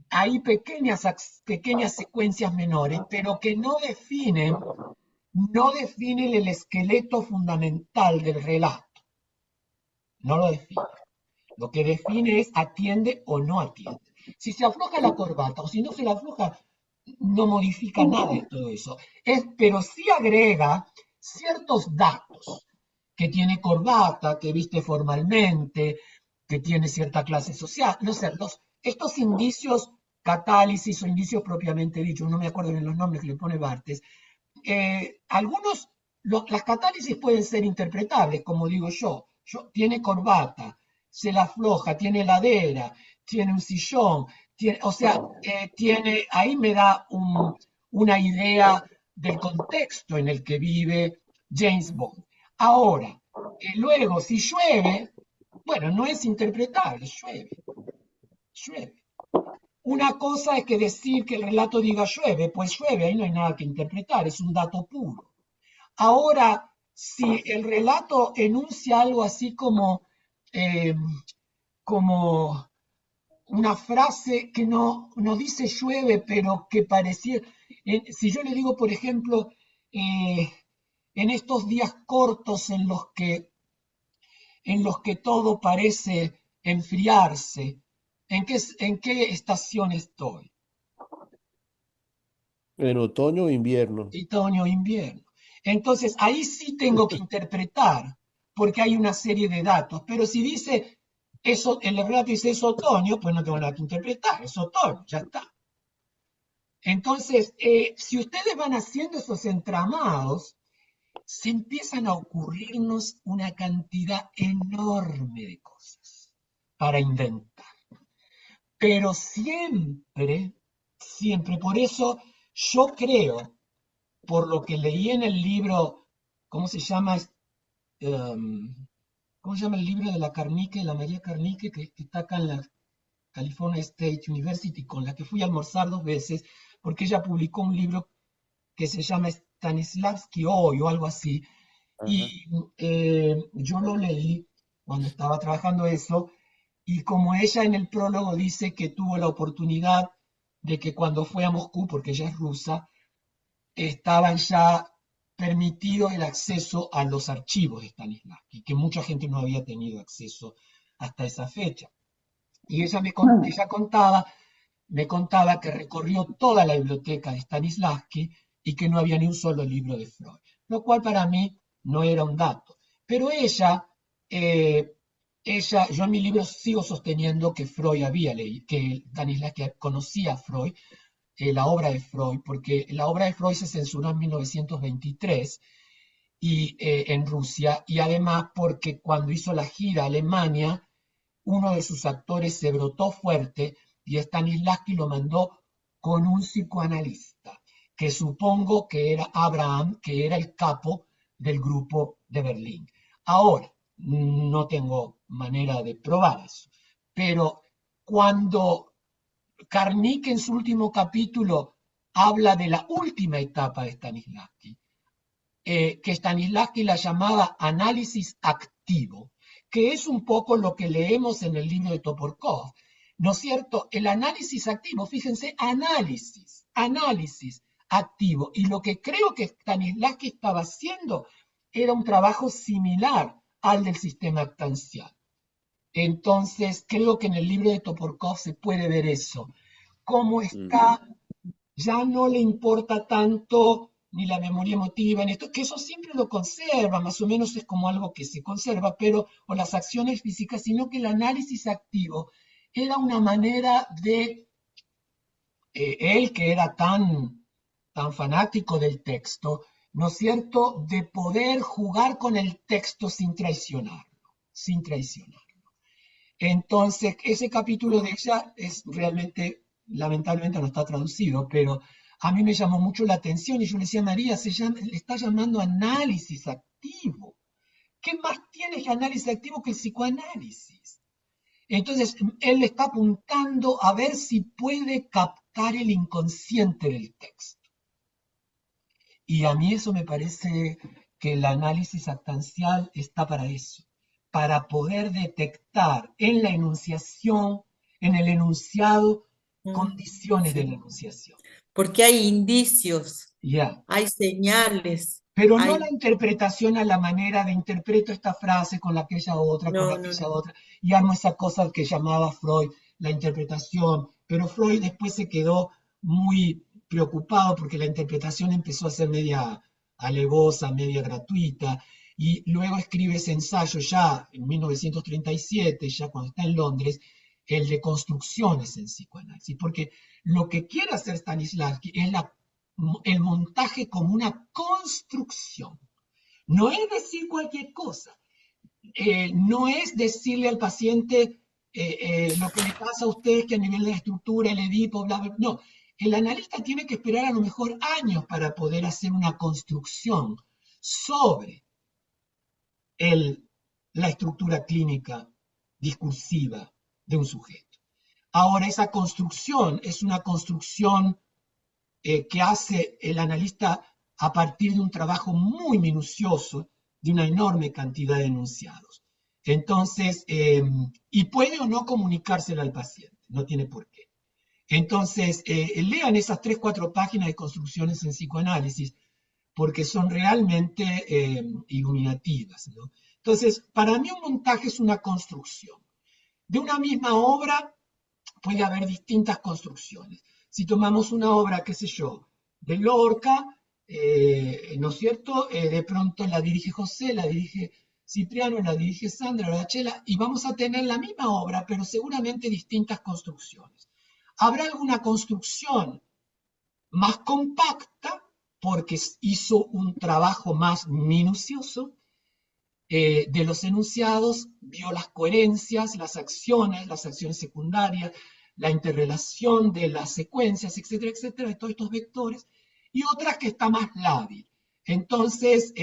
hay pequeñas secuencias menores, pero que no definen el esqueleto fundamental del relato. No lo define. Lo que define es atiende o no atiende. Si se afloja la corbata o si no se la afloja, no modifica nada de todo eso. Pero sí agrega ciertos datos, que tiene corbata, que viste formalmente, que tiene cierta clase social, no sé, estos indicios catálisis o indicios propiamente dichos, no me acuerdo bien los nombres que le pone Barthes, algunos, las catálisis pueden ser interpretables, como digo yo, tiene corbata, se la afloja, tiene heladera, tiene un sillón, o sea, ahí me da una idea del contexto en el que vive James Bond. Ahora, luego, si llueve, bueno, no es interpretable, llueve. Una cosa es que decir que el relato diga llueve, pues llueve, ahí no hay nada que interpretar, es un dato puro. Ahora, si el relato enuncia algo así eh, como una frase que no dice llueve, pero que pareciera, si yo le digo, por ejemplo, en estos días cortos en los que todo parece enfriarse, ¿en qué estación estoy? En otoño o invierno. Otoño, invierno. Entonces, ahí sí tengo que interpretar, porque hay una serie de datos, pero si dice, eso, el relato dice es otoño, pues no tengo nada que interpretar, es otoño, ya está. Entonces, si ustedes van haciendo esos entramados, se empiezan a ocurrirnos una cantidad enorme de cosas para inventar. Pero siempre, por eso yo creo, por lo que leí en el libro, ¿cómo se llama? ¿Cómo se llama el libro de la Carnique, la María Carnique, que está acá en la California State University, con la que fui a almorzar 2 veces, porque ella publicó un libro que se llama Stanislavski Hoy o algo así, Ajá. y yo lo leí cuando estaba trabajando eso, y como ella en el prólogo dice que tuvo la oportunidad de que cuando fue a Moscú, porque ella es rusa, estaban ya permitido el acceso a los archivos de Stanislavski, que mucha gente no había tenido acceso hasta esa fecha. Y ella me contaba que recorrió toda la biblioteca de Stanislavski y que no había ni un solo libro de Freud, lo cual para mí no era un dato. Pero eh, yo en mi libro sigo sosteniendo que Freud había leído, que Stanislavski conocía a Freud, la obra de Freud, porque la obra de Freud se censuró en 1923 en Rusia, y además porque cuando hizo la gira a Alemania, uno de sus actores se brotó fuerte y Stanislavski lo mandó con un psicoanalista, que supongo que era Abraham, que era el capo del grupo de Berlín. Ahora, no tengo manera de probar eso, pero cuando Karnik en su último capítulo habla de la última etapa de Stanislavski, que Stanislavski la llamaba análisis activo, que es un poco lo que leemos en el libro de Toporkov, ¿no es cierto? El análisis activo, fíjense, análisis activo. Y lo que creo que Stanislavski estaba haciendo era un trabajo similar al del sistema actancial. Entonces, creo que en el libro de Toporkov se puede ver eso. Cómo está, ya no le importa tanto ni la memoria emotiva, ni esto, que eso siempre lo conserva, más o menos es como algo que se conserva, pero, o las acciones físicas, sino que el análisis activo era una manera de él, que era tan fanático del texto, ¿no es cierto?, de poder jugar con el texto sin traicionarlo, sin traicionarlo. Entonces, ese capítulo de ella es realmente, lamentablemente no está traducido, pero a mí me llamó mucho la atención y yo le decía a María, le está llamando análisis activo. ¿Qué más tiene el análisis activo que el psicoanálisis? Entonces, él le está apuntando a ver si puede captar el inconsciente del texto. Y a mí eso me parece que el análisis actancial está para eso, para poder detectar en la enunciación, en el enunciado, condiciones de la Sí, enunciación. porque hay indicios, Ya. hay señales, Pero no la hay... interpretación a la manera de interpreto esta frase con aquella otra, con No, no, aquella no. otra, y armo esa cosa que llamaba Freud la interpretación, pero Freud después se quedó muy preocupado porque la interpretación empezó a ser media alevosa, media gratuita, y luego escribe ese ensayo ya en 1937, ya cuando está en Londres, el de construcciones en psicoanálisis, porque lo que quiere hacer Stanislavski es el montaje como una construcción. No es decir cualquier cosa, no es decirle al paciente lo que le pasa a usted es que a nivel de la estructura, el Edipo, bla, bla, no. El analista tiene que esperar a lo mejor años para poder hacer una construcción sobre la estructura clínica discursiva de un sujeto. Ahora, esa construcción es una construcción que hace el analista a partir de un trabajo muy minucioso de una enorme cantidad de enunciados. Entonces, y puede o no comunicárselo al paciente, no tiene por qué. Entonces, lean esas 3-4 páginas de construcciones en psicoanálisis, porque son realmente iluminativas, ¿no? Entonces, para mí un montaje es una construcción. De una misma obra puede haber distintas construcciones. Si tomamos una obra, qué sé yo, de Lorca, ¿no es cierto? De pronto la dirige José, la dirige Cipriano, la dirige Sandra, la Chela, y vamos a tener la misma obra, pero seguramente distintas construcciones. Habrá alguna construcción más compacta, porque hizo un trabajo más minucioso de los enunciados, vio las coherencias, las acciones secundarias, la interrelación de las secuencias, etcétera, de todos estos vectores, y otras que está más lábil. Entonces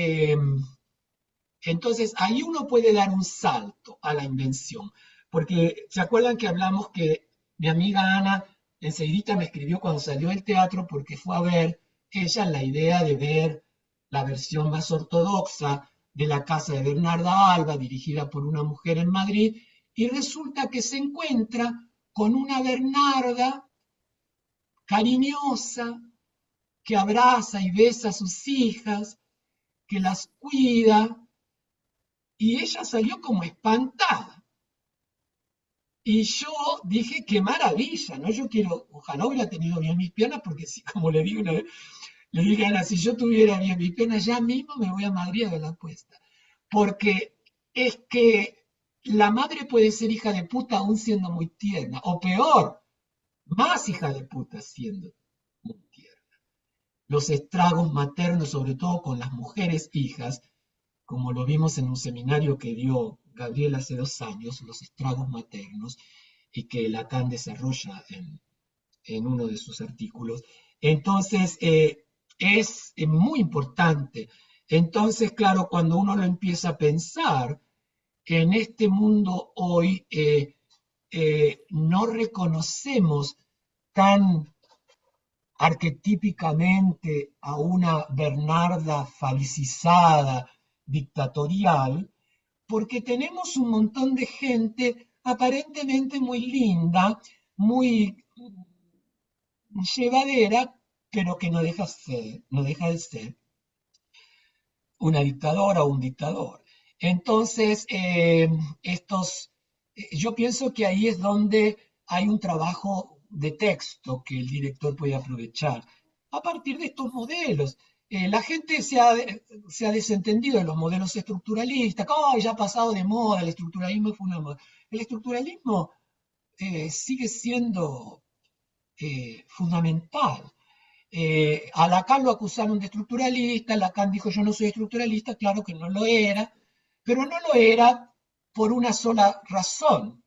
ahí uno puede dar un salto a la invención, porque ¿se acuerdan que hablamos que mi amiga Ana enseguida me escribió cuando salió del teatro porque fue a ver ella la idea de ver la versión más ortodoxa de la casa de Bernarda Alba, dirigida por una mujer en Madrid, y resulta que se encuentra con una Bernarda cariñosa, que abraza y besa a sus hijas, que las cuida, y ella salió como espantada. Y yo dije, qué maravilla, ¿no? Yo quiero, ojalá hubiera tenido bien mis piernas, porque si, como le digo una vez, le dije a Ana, si yo tuviera bien mis piernas, ya mismo me voy a Madrid a ver la apuesta. Porque es que la madre puede ser hija de puta aún siendo muy tierna, o peor, más hija de puta siendo muy tierna. Los estragos maternos, sobre todo con las mujeres hijas, como lo vimos en un seminario que dio Gabriel hace 2 años, los estragos maternos, y que Lacan desarrolla en uno de sus artículos. Entonces, es muy importante. Entonces, claro, cuando uno lo empieza a pensar, en este mundo hoy no reconocemos tan arquetípicamente a una Bernarda falicizada, dictatorial, porque tenemos un montón de gente aparentemente muy linda, muy llevadera, pero que no deja de ser una dictadora o un dictador. Entonces, yo pienso que ahí es donde hay un trabajo de texto que el director puede aprovechar a partir de estos modelos. La gente se ha desentendido de los modelos estructuralistas. ¡Oh, ya ha pasado de moda! El estructuralismo fue una moda. El estructuralismo sigue siendo fundamental. A Lacan lo acusaron de estructuralista, Lacan dijo yo no soy estructuralista, claro que no lo era, pero no lo era por una sola razón,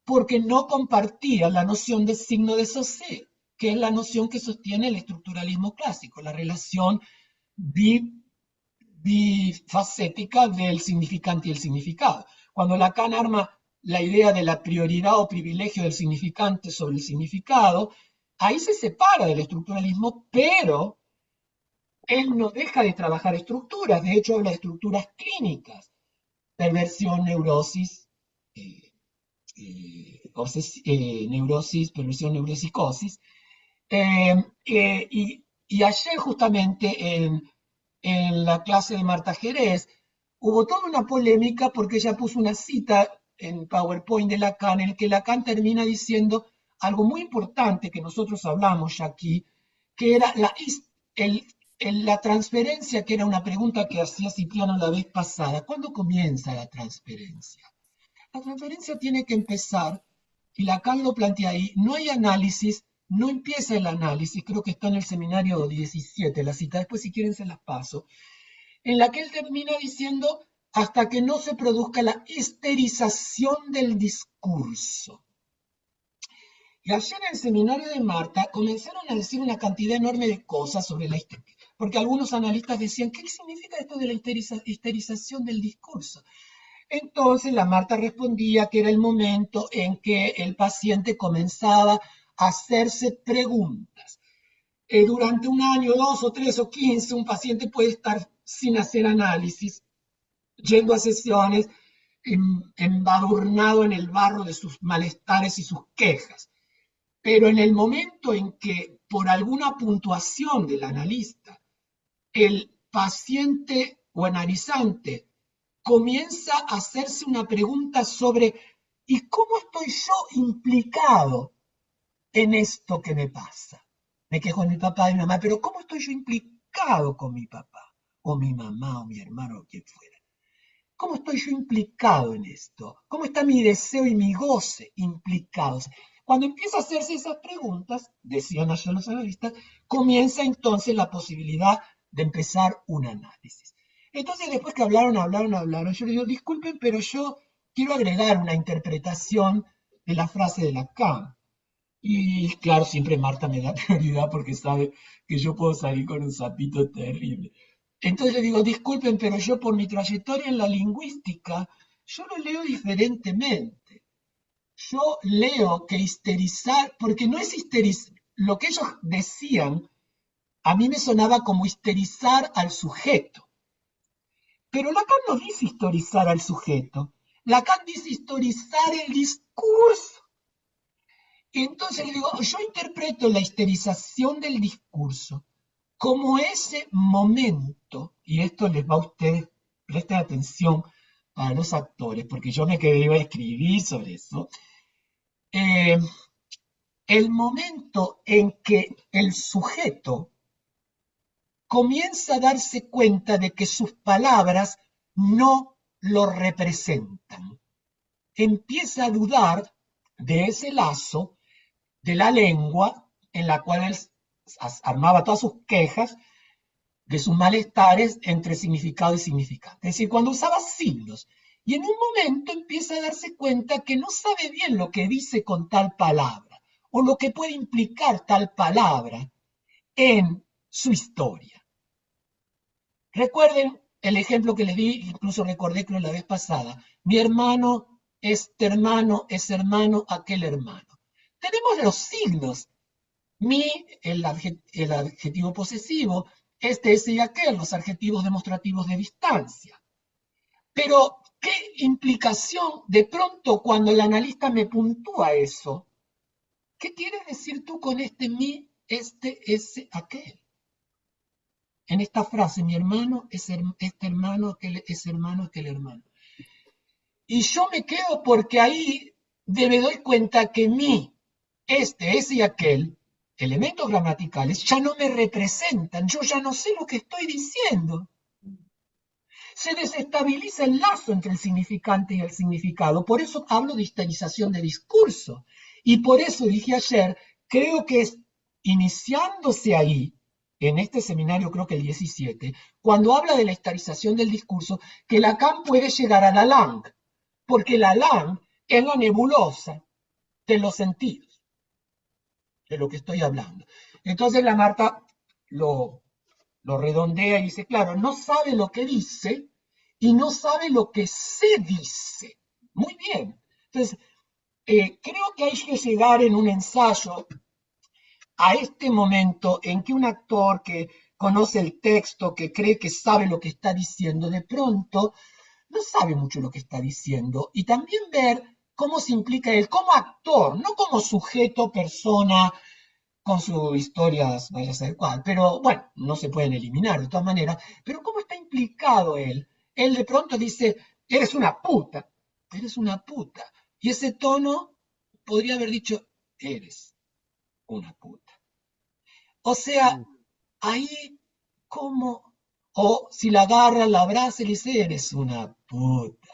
porque no compartía la noción de signo de Saussure, que es la noción que sostiene el estructuralismo clásico, la relación bifacética del significante y el significado. Cuando Lacan arma la idea de la prioridad o privilegio del significante sobre el significado, ahí se separa del estructuralismo, pero él no deja de trabajar estructuras, de hecho habla de estructuras clínicas, perversión, neurosis, neurosis, perversión, neuropsicosis, y ayer justamente en la clase de Marta Jerez hubo toda una polémica porque ella puso una cita en PowerPoint de Lacan, en el que Lacan termina diciendo algo muy importante que nosotros hablamos ya aquí, que era la transferencia, que era una pregunta que hacía Cipriano la vez pasada. ¿Cuándo comienza la transferencia? La transferencia tiene que empezar, y Lacan lo plantea ahí, no hay análisis, no empieza el análisis, creo que está en el seminario 17, la cita, después si quieren se las paso, en la que él termina diciendo hasta que no se produzca la histerización del discurso. Y ayer en el seminario de Marta comenzaron a decir una cantidad enorme de cosas sobre la histeria, porque algunos analistas decían, ¿qué significa esto de la histerización del discurso? Entonces la Marta respondía que era el momento en que el paciente comenzaba a hacerse preguntas. Durante un año, 2 o 3 o 15, un paciente puede estar sin hacer análisis, yendo a sesiones, embadurnado en el barro de sus malestares y sus quejas. Pero en el momento en que, por alguna puntuación del analista, el paciente o analizante comienza a hacerse una pregunta sobre ¿y cómo estoy yo implicado en esto que me pasa? Me quejo de mi papá y mi mamá, pero ¿cómo estoy yo implicado con mi papá? O mi mamá, o mi hermano, o quien fuera. ¿Cómo estoy yo implicado en esto? ¿Cómo está mi deseo y mi goce implicados? Cuando empieza a hacerse esas preguntas, decían ayer los analistas, comienza entonces la posibilidad de empezar un análisis. Entonces, después que hablaron, yo les digo, disculpen, pero yo quiero agregar una interpretación de la frase de Lacan. Y claro, siempre Marta me da prioridad porque sabe que yo puedo salir con un sapito terrible. Entonces le digo, disculpen, pero yo por mi trayectoria en la lingüística, yo lo leo diferentemente. Yo leo que histerizar, porque no es histerizar, lo que ellos decían, a mí me sonaba como histerizar al sujeto. Pero Lacan no dice historizar al sujeto. Lacan dice historizar el discurso. Entonces le digo, yo interpreto la histerización del discurso como ese momento, y esto les va a ustedes, presten atención para los actores, porque yo me quedé, iba a escribir sobre eso, eh, el momento en que el sujeto comienza a darse cuenta de que sus palabras no lo representan. Empieza a dudar de ese lazo de la lengua en la cual él armaba todas sus quejas, de sus malestares entre significado y significante. Es decir, cuando usaba signos. Y en un momento empieza a darse cuenta que no sabe bien lo que dice con tal palabra, o lo que puede implicar tal palabra en su historia. Recuerden el ejemplo que les di, incluso recordé creo la vez pasada. Mi hermano, este hermano, es hermano, aquel hermano. Tenemos los signos. Mi, el adjetivo posesivo, este, ese y aquel, los adjetivos demostrativos de distancia. Pero, ¿qué implicación de pronto cuando el analista me puntúa eso? ¿Qué quieres decir tú con este mi, este, ese, aquel? En esta frase, mi hermano es este hermano, aquel es hermano, aquel hermano. Y yo me quedo porque ahí me doy cuenta que mi, este, ese y aquel, elementos gramaticales, ya no me representan, yo ya no sé lo que estoy diciendo. Se desestabiliza el lazo entre el significante y el significado. Por eso hablo de histerización de discurso. Y por eso dije ayer, creo que es iniciándose ahí, en este seminario creo que el 17, cuando habla de la histerización del discurso, que Lacan puede llegar a la langue, porque la langue es la nebulosa de los sentidos, de lo que estoy hablando. Entonces la Marta lo redondea y dice, claro, no sabe lo que dice y no sabe lo que se dice. Muy bien. Entonces, creo que hay que llegar en un ensayo a este momento en que un actor que conoce el texto, que cree que sabe lo que está diciendo, de pronto no sabe mucho lo que está diciendo. Y también ver cómo se implica él como actor, no como sujeto, persona, con sus historias, vaya a ser cuál, pero bueno, no se pueden eliminar de todas maneras, pero cómo está implicado él. Él de pronto dice, eres una puta, eres una puta. Y ese tono podría haber dicho, eres una puta. O sea, Mm, ahí como, o si la agarra, la abraza y le dice, eres una puta.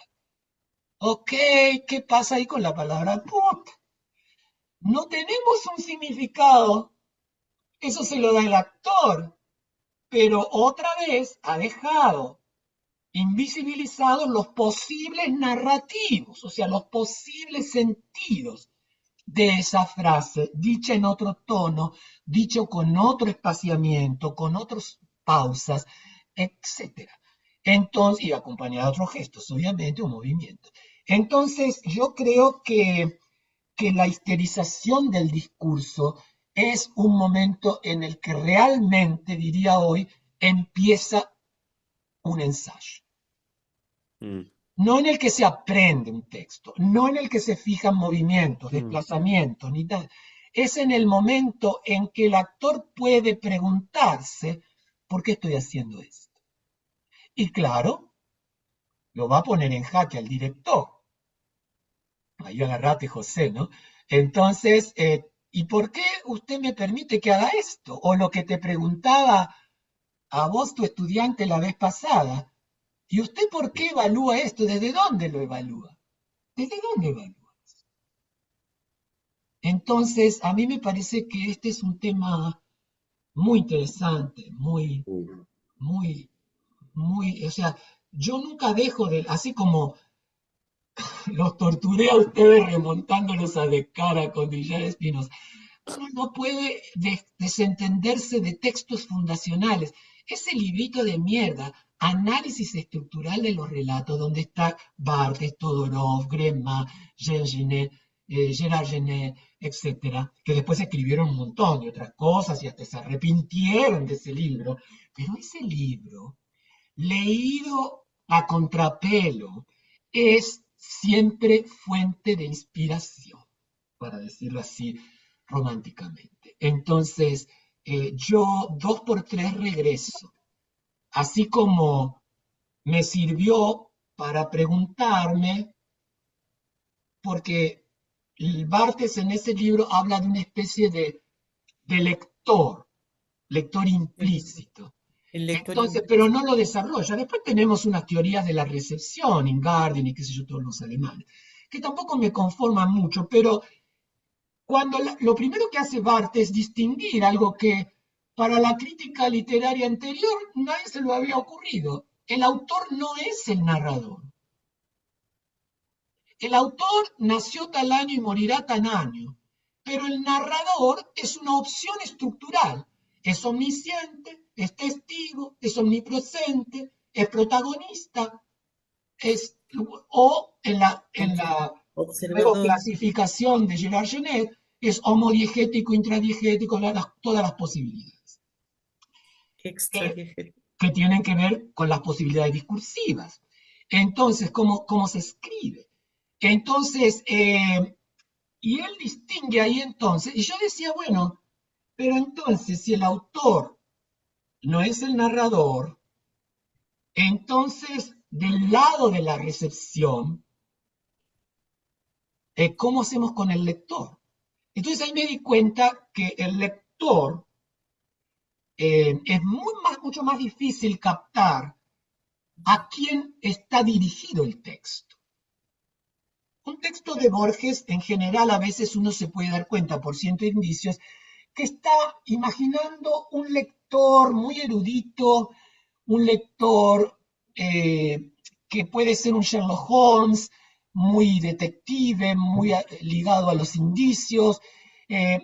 Ok, ¿qué pasa ahí con la palabra puta? No tenemos un significado, eso se lo da el actor, pero otra vez ha dejado invisibilizados los posibles narrativos, o sea, los posibles sentidos de esa frase, dicha en otro tono, dicho con otro espaciamiento, con otras pausas, etcétera. Entonces, y acompañado de otros gestos, obviamente, un movimiento. Entonces, yo creo que la histerización del discurso es un momento en el que realmente, diría hoy, empieza un ensayo. Mm, No en el que se aprende un texto, no en el que se fijan movimientos, mm, desplazamientos, ni nada. Es en el momento en que el actor puede preguntarse, ¿por qué estoy haciendo esto? Y claro, lo va a poner en jaque al director. Ahí agarrate, José, ¿no? Entonces, ¿y por qué usted me permite que haga esto? O lo que te preguntaba a vos, tu estudiante, la vez pasada. ¿Y usted por qué evalúa esto? ¿Desde dónde lo evalúa? ¿Desde dónde evalúa? Entonces, a mí me parece que este es un tema muy interesante, mm, muy, o sea, yo nunca dejo de, así como los torturé a ustedes remontándolos a De Cara con Villar Espinos, uno no puede desentenderse de textos fundacionales. Ese librito de mierda, análisis estructural de los relatos, donde está Barthes, Todorov, Grema, Gerard Genet, etcétera, que después escribieron un montón de otras cosas y hasta se arrepintieron de ese libro. Pero ese libro, leído a contrapelo, es siempre fuente de inspiración, para decirlo así románticamente. Entonces, yo 2 por 3 regreso, así como me sirvió para preguntarme, porque Barthes en ese libro habla de una especie de lector implícito. el lector Entonces, pero no implícito. lo desarrolla. Después tenemos unas teorías de la recepción, Ingarden y qué sé yo, todos los alemanes, que tampoco me conforman mucho, pero cuando lo primero que hace Barthes es distinguir algo que para la crítica literaria anterior nadie se lo había ocurrido. El autor no es el narrador. El autor nació tal año y morirá tal año, pero el narrador es una opción estructural. Es omnisciente, es testigo, es omnipresente, es protagonista, es, o en la luego Observador, clasificación de Gerard Genet, es homodiegético, intradiegético, todas las posibilidades que, extradiegético. que tienen que ver con las posibilidades discursivas. Entonces, ¿cómo se escribe? Entonces, y él distingue ahí entonces, y yo decía, bueno, pero entonces si el autor no es el narrador, entonces del lado de la recepción, ¿cómo hacemos con el lector? Entonces ahí me di cuenta que el lector es mucho más difícil captar a quién está dirigido el texto. Un texto de Borges, en general, a veces uno se puede dar cuenta por cientos de indicios que está imaginando un lector muy erudito, un lector que puede ser un Sherlock Holmes, muy detective, muy ligado a los indicios. Eh,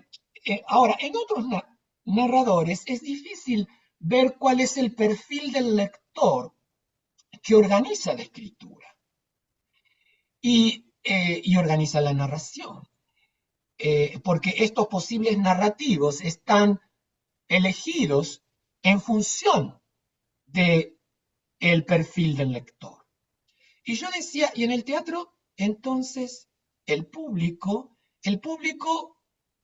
Ahora, en otros narradores es difícil ver cuál es el perfil del lector que organiza la escritura y organiza la narración. Porque estos posibles narrativos están elegidos en función del perfil del lector. Y yo decía, y en el teatro, entonces, el público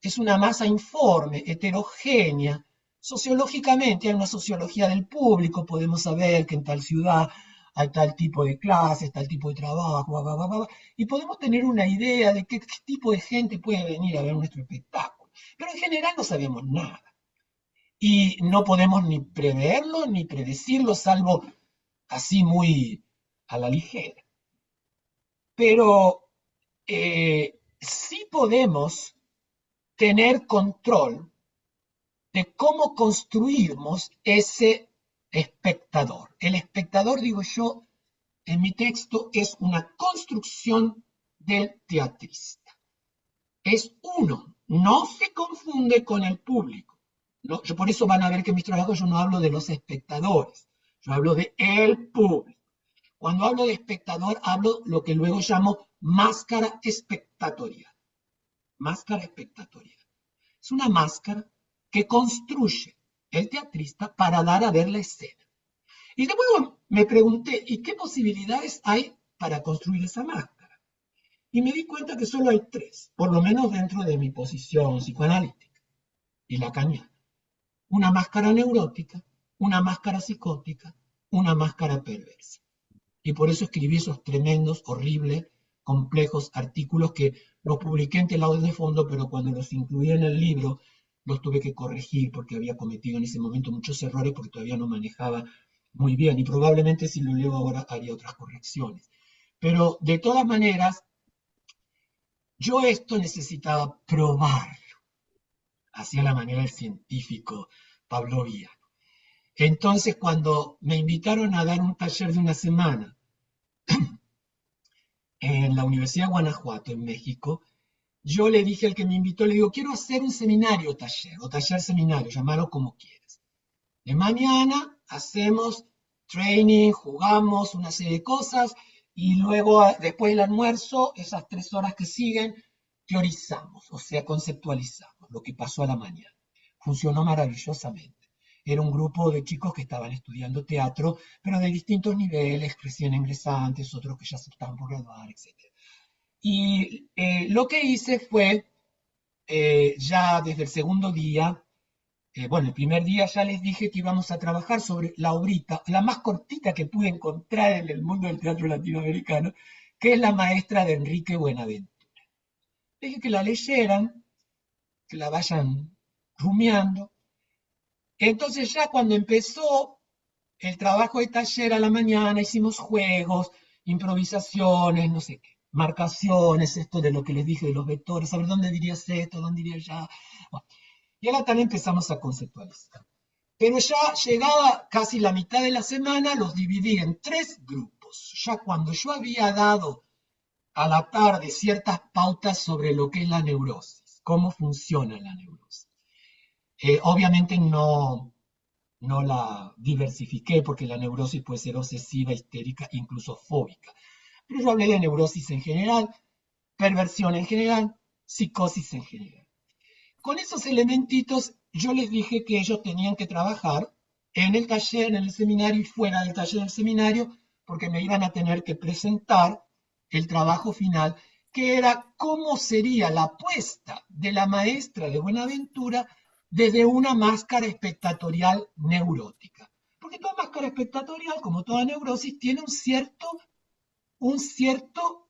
es una masa informe, heterogénea. Sociológicamente hay una sociología del público, podemos saber que en tal ciudad hay tal tipo de clases, tal tipo de trabajo, y podemos tener una idea de qué tipo de gente puede venir a ver nuestro espectáculo. Pero en general no sabemos nada. y no podemos ni preverlo ni predecirlo, salvo así muy a la ligera. Pero sí podemos tener control de cómo construimos ese espectador. El espectador, digo yo, en mi texto, es una construcción del teatrista. Es uno, no se confunde con el público. No, por eso van a ver que en mis trabajos yo no hablo de los espectadores, yo hablo de el público. Cuando hablo de espectador, hablo lo que luego llamo máscara espectatorial. Máscara espectatorial. Es una máscara que construye el teatrista para dar a ver la escena. Y después me pregunté, ¿y qué posibilidades hay para construir esa máscara? Y me di cuenta que solo hay tres, por lo menos dentro de mi posición psicoanalítica y lacaniana. Una máscara neurótica, una máscara psicótica, una máscara perversa. Y por eso escribí esos tremendos, horribles, complejos artículos que los publiqué en Telaudas de Fondo, pero cuando los incluí en el libro los tuve que corregir porque había cometido en ese momento muchos errores porque todavía no manejaba muy bien y probablemente si lo leo ahora haría otras correcciones. Pero de todas maneras, yo esto necesitaba probarlo, hacia la manera del científico pavloviano. Entonces, cuando me invitaron a dar un taller de una semana en la Universidad de Guanajuato, en México, yo le dije al que me invitó, le digo, quiero hacer un seminario taller, o taller seminario, llámalo como quieras. De mañana hacemos training, jugamos una serie de cosas, y luego, después del almuerzo, esas 3 horas que siguen, teorizamos, o sea, conceptualizamos lo que pasó a la mañana. Funcionó maravillosamente. Era un grupo de chicos que estaban estudiando teatro, pero de distintos niveles, recién ingresantes, otros que ya se estaban por graduar, etc. Y lo que hice fue, ya desde el segundo día, bueno, el primer día ya les dije que íbamos a trabajar sobre la obrita, la más cortita que pude encontrar en el mundo del teatro latinoamericano, que es La maestra de Enrique Buenaventura. Dije que la leyeran, que la vayan rumiando. Entonces ya cuando empezó el trabajo de taller a la mañana, hicimos juegos, improvisaciones, no sé qué, marcaciones, esto de lo que les dije de los vectores, saber dónde dirías esto, dónde dirías ya. Bueno, y ahora también empezamos a conceptualizar. Pero ya llegada casi la mitad de la semana, los dividí en 3 grupos. Ya cuando yo había dado a la tarde ciertas pautas sobre lo que es la neurosis, cómo funciona la neurosis. Obviamente no la diversifiqué porque la neurosis puede ser obsesiva, histérica, incluso fóbica. Pero yo hablé de neurosis en general, perversión en general, psicosis en general. Con esos elementitos yo les dije que ellos tenían que trabajar en el taller, en el seminario y fuera del taller del seminario, porque me iban a tener que presentar el trabajo final, que era cómo sería la apuesta de la maestra de Buenaventura desde una máscara espectatorial neurótica. Porque toda máscara espectatorial, como toda neurosis, tiene un cierto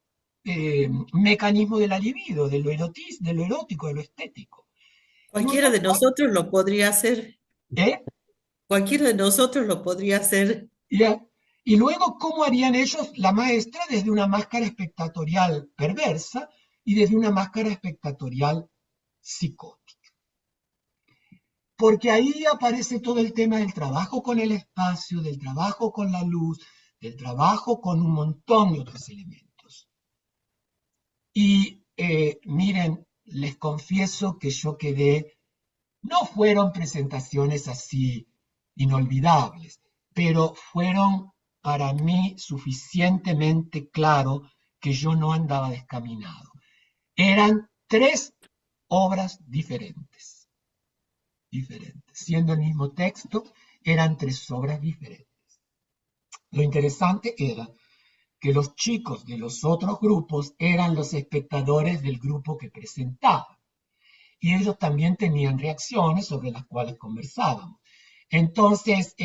mecanismo de la libido, de lo erótico, de lo estético. Cualquiera Luego, de nosotros lo podría hacer. ¿eh? Cualquiera de nosotros lo podría hacer. Y luego, ¿cómo harían ellos la maestra desde una máscara espectatorial perversa y desde una máscara espectatorial psicótica? Porque ahí aparece todo el tema del trabajo con el espacio, del trabajo con la luz, del trabajo con un montón de otros elementos. Y miren, les confieso que yo quedé, no fueron presentaciones así inolvidables, pero fueron para mí suficientemente claro que yo no andaba descaminado. Eran 3 obras diferentes, siendo el mismo texto, eran 3 obras diferentes. Lo interesante era que los chicos de los otros grupos eran los espectadores del grupo que presentaba. Y ellos también tenían reacciones sobre las cuales conversábamos. Entonces,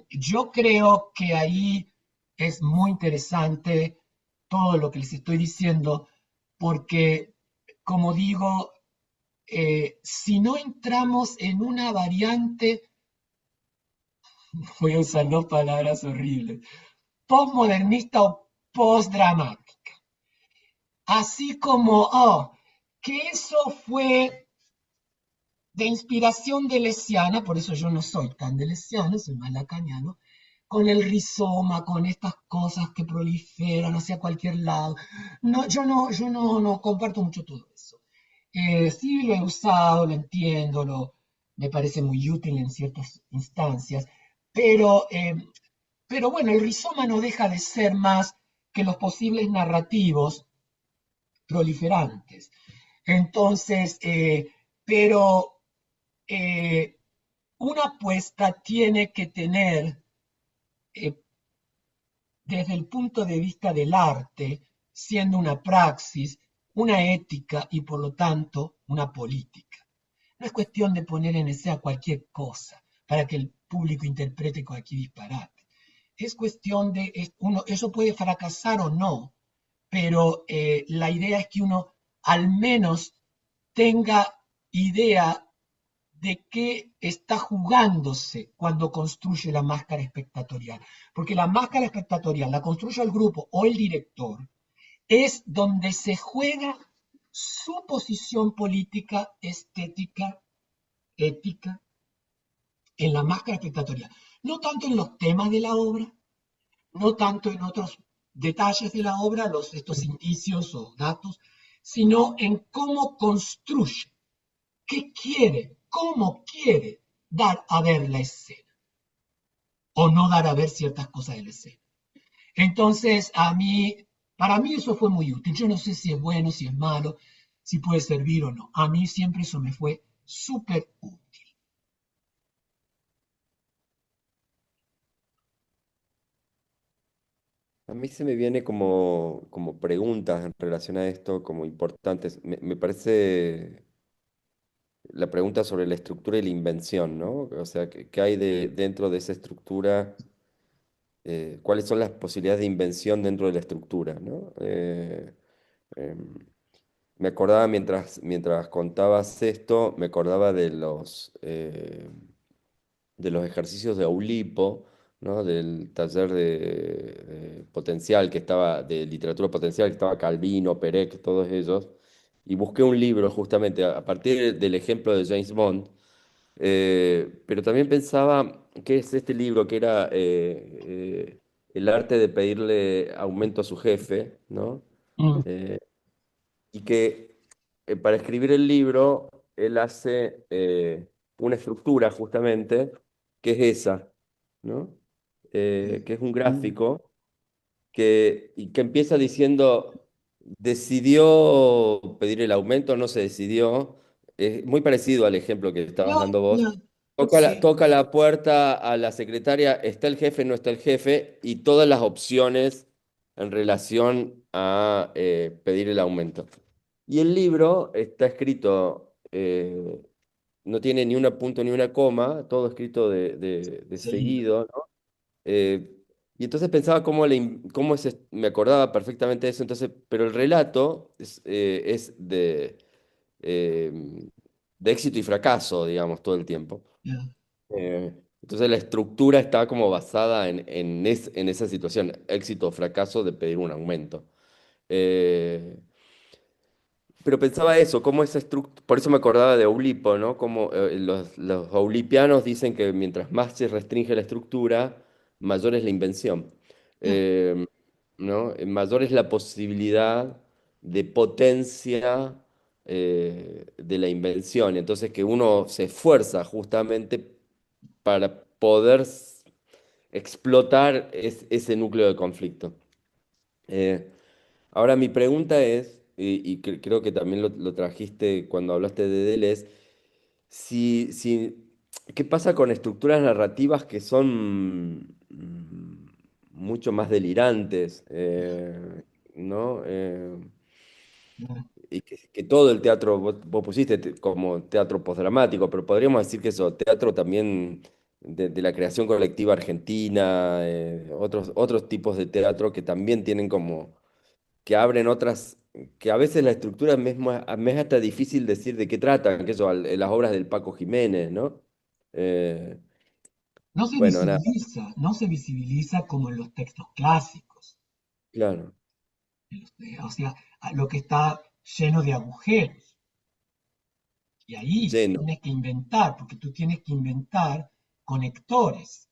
yo creo que ahí es muy interesante todo lo que les estoy diciendo, porque, como digo, si no entramos en una variante, voy a usar dos palabras horribles, postmodernista o postdramática. Así como, que eso fue de inspiración deleuziana, por eso yo no soy tan deleuziano, soy más lacaniano, con el rizoma, con estas cosas que proliferan hacia cualquier lado. No, yo no comparto mucho todo eso. Sí lo he usado, lo entiendo, me parece muy útil en ciertas instancias, pero, eh, pero bueno, el rizoma no deja de ser más que los posibles narrativos proliferantes. Entonces, pero eh, una apuesta tiene que tener, eh, desde el punto de vista del arte, siendo una praxis, una ética y por lo tanto una política. No es cuestión de poner en escena cualquier cosa para que el público interprete cualquier disparate. Es cuestión de, eso puede fracasar o no, pero la idea es que uno al menos tenga idea de qué está jugándose cuando construye la máscara espectatorial. Porque la máscara espectatorial la construye el grupo o el director, es donde se juega su posición política, estética, ética, en la máscara espectatorial. No tanto en los temas de la obra, no tanto en otros detalles de la obra, estos indicios o datos, sino en cómo construye, qué quiere, cómo quiere dar a ver la escena o no dar a ver ciertas cosas de la escena. Entonces, para mí eso fue muy útil. Yo no sé si es bueno, si es malo, si puede servir o no. A mí siempre eso me fue súper útil. A mí se me viene como preguntas en relación a esto, como importantes. Me parece la pregunta sobre la estructura y la invención, ¿no? O sea, ¿qué hay dentro de esa estructura? ¿Cuáles son las posibilidades de invención dentro de la estructura, ¿no? Em, Me acordaba mientras contabas esto, me acordaba de los ejercicios de Aulipo, ¿no? Del taller de potencial que estaba, de literatura potencial que estaba Calvino, Perec, todos ellos, y busqué un libro justamente a partir del ejemplo de James Bond, pero también pensaba, ¿qué es este libro? Que era El arte de pedirle aumento a su jefe, ¿no? Mm, Eh, y que para escribir el libro él hace una estructura justamente que es esa, ¿no? Que es un Mm, gráfico y que empieza diciendo, ¿decidió pedir el aumento o no se decidió? Es muy parecido al ejemplo que estabas no, dando vos. no, sí, Toca la puerta a la secretaria, ¿está el jefe, no está el jefe? Y todas las opciones en relación a pedir el aumento. Y el libro está escrito, no tiene ni un punto ni una coma, todo escrito de seguido. seguido, ¿no? Eh, y entonces pensaba me acordaba perfectamente de eso, entonces, pero el relato es eh, de éxito y fracaso, digamos, todo el tiempo. Ya. Entonces la estructura está como basada en esa situación, éxito o fracaso de pedir un aumento. Eh, pero pensaba eso, cómo esa estructura, por eso me acordaba de Oulipo, ¿no? Como los oulipianos dicen que mientras más se restringe la estructura, mayor es la invención. Ya. Eh, ¿No? Mayor es la posibilidad de potencia de la invención. Entonces que uno se esfuerza justamente para poder explotar ese núcleo de conflicto. Eh, Ahora mi pregunta es, y creo que también lo trajiste cuando hablaste de Deleuze, si, ¿qué pasa con estructuras narrativas que son mucho más delirantes, ¿no? Ya. Y que todo el teatro, vos pusiste como teatro postdramático, pero podríamos decir que eso, teatro también de la creación colectiva argentina, otros tipos de teatro que también tienen como que abren otras, que a veces la estructura me es hasta difícil decir de qué tratan, que eso, las obras del Paco Jiménez, ¿no? Eh, bueno, nada, No se visibiliza como en los textos clásicos, claro, o sea, lo que está lleno de agujeros. Y ahí lleno. tienes que inventar, porque tú tienes que inventar conectores.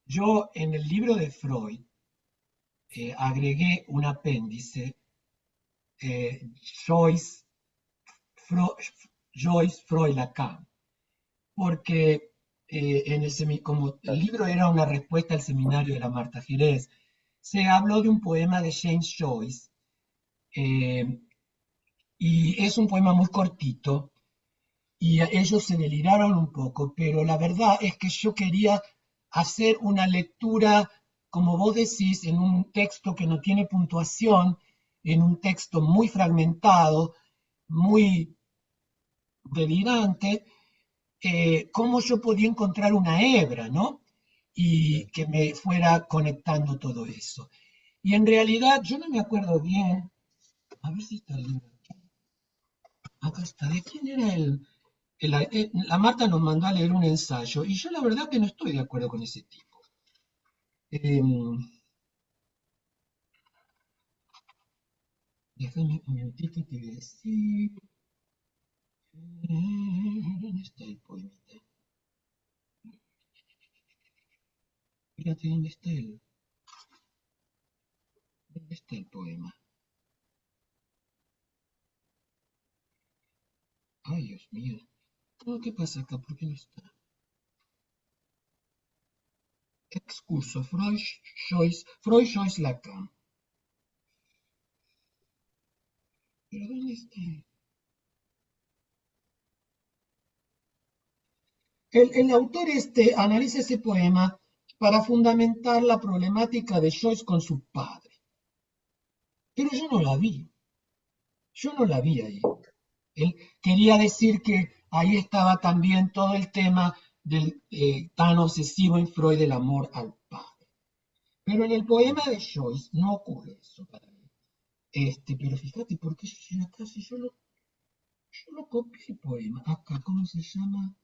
Yo en el libro de Freud agregué un apéndice, eh, Joyce, Fro- Joyce, Freud, Lacan, porque como el libro era una respuesta al seminario de la Marta Jerez, se habló de un poema de James Joyce, eh, y es un poema muy cortito, y ellos se deliraron un poco, pero la verdad es que yo quería hacer una lectura, como vos decís, en un texto que no tiene puntuación, en un texto muy fragmentado, muy delirante, cómo yo podía encontrar una hebra, ¿no? Y que me fuera conectando todo eso. Y en realidad yo no me acuerdo bien, a ver si está el libro. Acá está, ¿de quién era la Marta nos mandó a leer un ensayo y yo la verdad que no estoy de acuerdo con ese tipo. Eh, Déjame un minutito y te voy a decir. ¿Dónde está el poemita? Fíjate dónde está el poema. Ay, Dios mío. ¿Qué pasa acá? ¿Por qué no está? Excurso, Freud, Joyce, Lacan. ¿Pero dónde está? El autor analiza ese poema para fundamentar la problemática de Joyce con su padre. Pero yo no la vi ahí. Él quería decir que ahí estaba también todo el tema del tan obsesivo en Freud del amor al padre. Pero en el poema de Joyce no ocurre eso para mí. Pero fíjate, porque acá si yo lo copié el poema. Acá, ¿cómo se llama?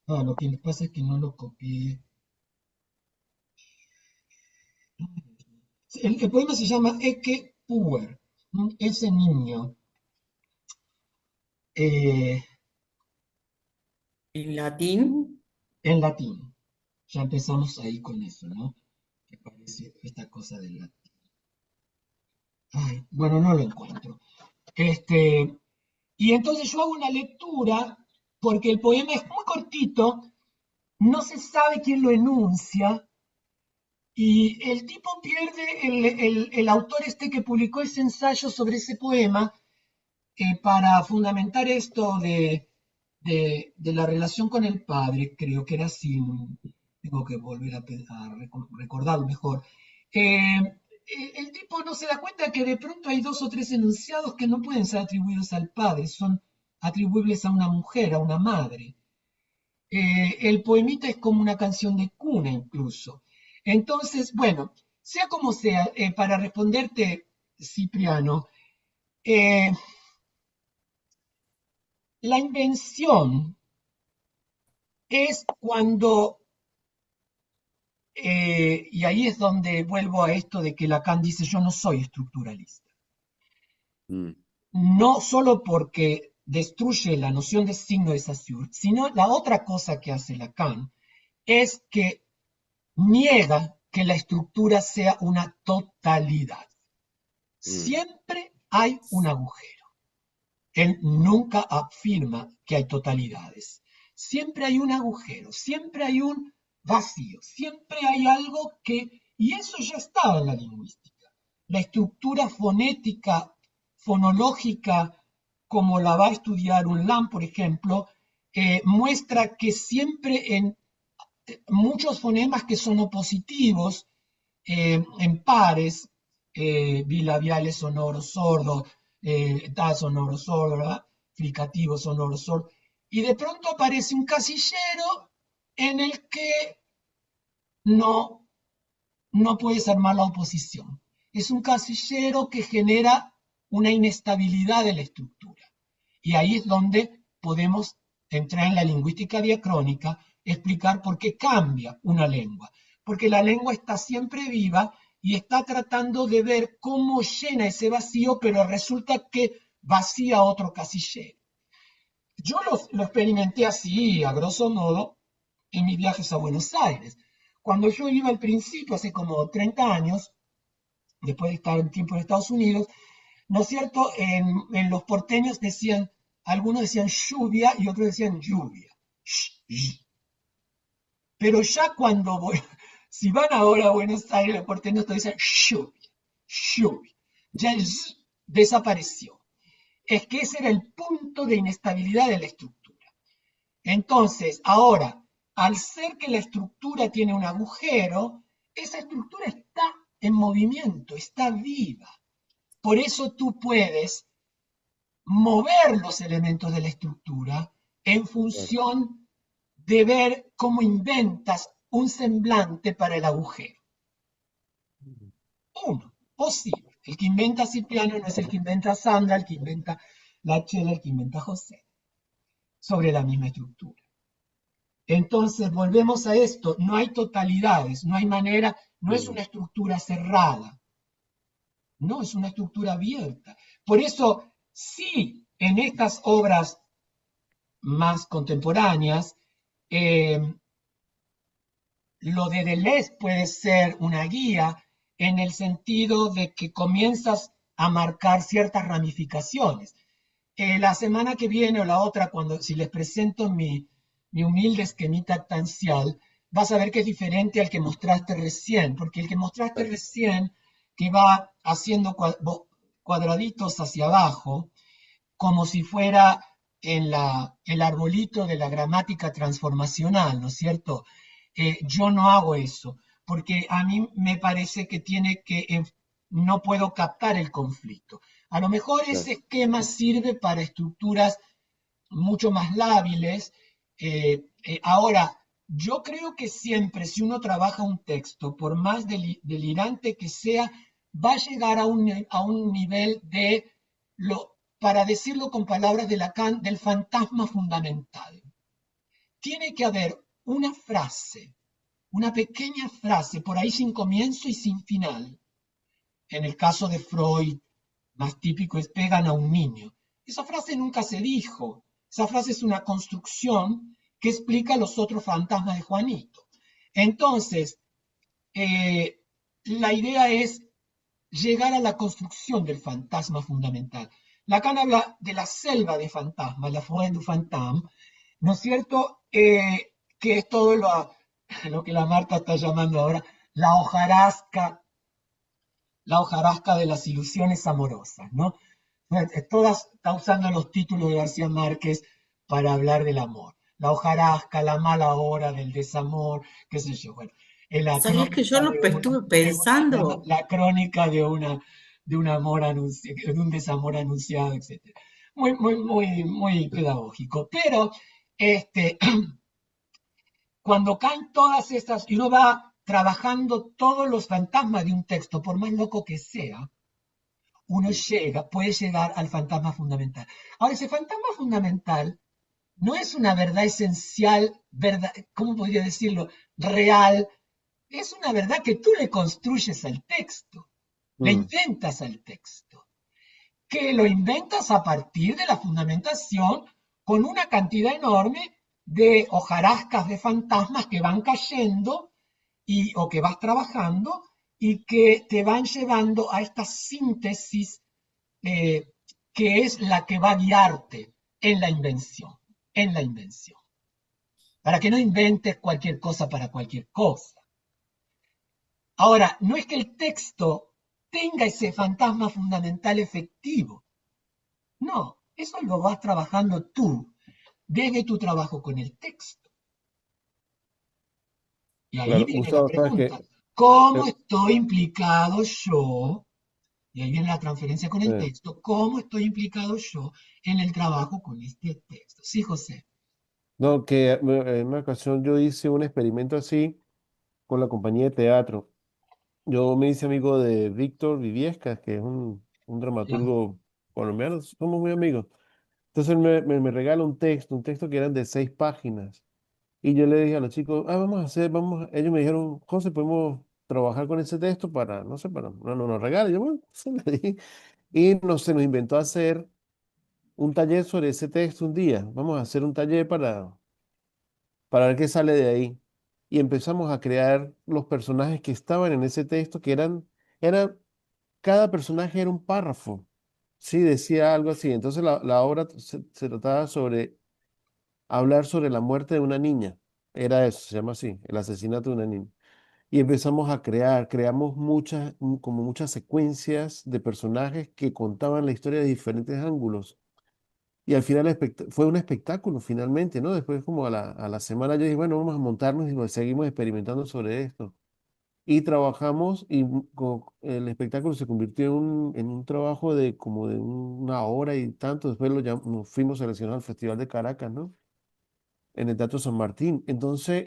Ah, lo que pasa es que no lo copié. El poema se llama Ecce Puer, ese niño, eh, En latín, en latín. Ya empezamos ahí con eso, ¿no? Que parece esta cosa del latín. Ay, bueno, no lo encuentro. Y entonces yo hago una lectura, porque el poema es muy cortito, no se sabe quién lo enuncia, y el tipo pierde, el autor que publicó ese ensayo sobre ese poema, para fundamentar esto de la relación con el padre, creo que era así, tengo que volver a recordarlo mejor. El tipo no se da cuenta que de pronto hay dos o tres enunciados que no pueden ser atribuidos al padre, son atribuibles a una mujer, a una madre. El poemita es como una canción de cuna incluso. Entonces, bueno, sea como sea, para responderte, Cipriano, eh, la invención es cuando, y ahí es donde vuelvo a esto de que Lacan dice yo no soy estructuralista, Mm, no solo porque destruye la noción de signo de Saussure, sino la otra cosa que hace Lacan es que niega que la estructura sea una totalidad. mm, Siempre hay un agujero. Él nunca afirma que hay totalidades. Siempre hay un agujero, siempre hay un vacío, siempre hay algo que, y eso ya estaba en la lingüística. La estructura fonética, fonológica, como la va a estudiar Unlam, por ejemplo, muestra que siempre en muchos fonemas que son opositivos, en pares, bilabiales sonoros sordos, da sonoro sordo, ¿verdad? Fricativo sonoro sordo, y de pronto aparece un casillero en el que no, no puedes armar la oposición. Es un casillero que genera una inestabilidad de la estructura. Y ahí es donde podemos entrar en la lingüística diacrónica, explicar por qué cambia una lengua. Porque la lengua está siempre viva y está tratando de ver cómo llena ese vacío, pero resulta que vacía otro casillero. Yo lo experimenté así, a grosso modo, en mis viajes a Buenos Aires. Cuando yo iba al principio, hace como 30 años, después de estar un tiempo en Estados Unidos, ¿no es cierto? En los porteños decían, algunos decían lluvia y otros decían lluvia. Pero ya cuando voy, si van ahora a Buenos Aires, los porteños te dicen lluvia, lluvia. Ya el desapareció. Es que ese era el punto de inestabilidad de la estructura. Entonces, ahora, al ser que la estructura tiene un agujero, esa estructura está en movimiento, está viva. Por eso tú puedes mover los elementos de la estructura en función de ver cómo inventas un semblante para el agujero. Uno, posible. El que inventa Cipriano no es el que inventa Sandra, el que inventa Lachela, el que inventa José, sobre la misma estructura. Entonces, volvemos a esto, no hay totalidades, no hay manera, no es una estructura cerrada, no, es una estructura abierta. Por eso, sí, en estas obras más contemporáneas, lo de Deleuze puede ser una guía en el sentido de que comienzas a marcar ciertas ramificaciones. La semana que viene o la otra, si les presento mi humilde esquemita actancial, vas a ver que es diferente al que mostraste recién, porque el que mostraste recién, que va haciendo cuadraditos hacia abajo, como si fuera el arbolito de la gramática transformacional, ¿no es cierto? Yo no hago eso, porque a mí me parece que no puedo captar el conflicto. A lo mejor ese esquema sirve para estructuras mucho más lábiles. Ahora, yo creo que siempre si uno trabaja un texto, por más delirante que sea, va a llegar a un nivel para decirlo con palabras de Lacan, del fantasma fundamental. Tiene que haber una frase, una pequeña frase, por ahí sin comienzo y sin final. En el caso de Freud, más típico es pegan a un niño. Esa frase nunca se dijo. Esa frase es una construcción que explica los otros fantasmas de Juanito. Entonces, la idea es llegar a la construcción del fantasma fundamental. Lacan habla de la selva de fantasmas, la forêt du fantôme, ¿no es cierto? Que es todo lo que la Marta está llamando ahora la hojarasca de las ilusiones amorosas, ¿no? Todas está usando los títulos de García Márquez para hablar del amor. La hojarasca, la mala hora del desamor, qué sé yo. Bueno, ¿Sabés que yo lo estuve pensando? la crónica de un amor anunciado, de un desamor anunciado, etc. Muy, muy, muy, muy pedagógico. Pero cuando caen todas estas, y uno va trabajando todos los fantasmas de un texto, por más loco que sea, uno puede llegar al fantasma fundamental. Ahora, ese fantasma fundamental no es una verdad esencial, ¿cómo podría decirlo? Real. Es una verdad que tú le construyes al texto, le inventas al texto, que lo inventas a partir de la fundamentación con una cantidad enorme de hojarascas de fantasmas que van cayendo o que vas trabajando y que te van llevando a esta síntesis que es la que va a guiarte en la invención, para que no inventes cualquier cosa para cualquier cosa. Ahora, no es que el texto tenga ese fantasma fundamental efectivo, no, eso lo vas trabajando tú, desde tu trabajo con el texto. Y ahí Claro, viene la Gustavo, sabes pregunta, que ¿cómo estoy implicado yo? Y ahí viene la transferencia con el eh, texto, ¿cómo estoy implicado yo en el trabajo con este texto? Sí, José. no, que en una ocasión yo hice un experimento así con la compañía de teatro. yo me hice amigo de Víctor Viviesca, que es un Claro. dramaturgo colombiano, somos muy amigos. Entonces él me regala un texto que eran de 6 páginas. Y yo le dije a los chicos, vamos a hacer, ellos me dijeron, José, podemos trabajar con ese texto para, no sé, para, no nos regale. Yo, bueno, se le dije. Y se nos inventó hacer un taller sobre ese texto un día. Vamos a hacer un taller para ver qué sale de ahí. Y empezamos a crear los personajes que estaban en ese texto, era, cada personaje era un párrafo. Sí, decía algo así. Entonces la obra se trataba sobre hablar sobre la muerte de una niña. Era eso, se llama así, el asesinato de una niña. Y empezamos a creamos como muchas secuencias de personajes que contaban la historia de diferentes ángulos. Y al final fue un espectáculo finalmente, ¿no? Después como a la semana yo dije, bueno, vamos a montarnos y pues seguimos experimentando sobre esto. Y trabajamos y el espectáculo se convirtió en un trabajo de como de una hora y tanto. Después nos fuimos seleccionados al Festival de Caracas, ¿no? En el Teatro San Martín. Entonces,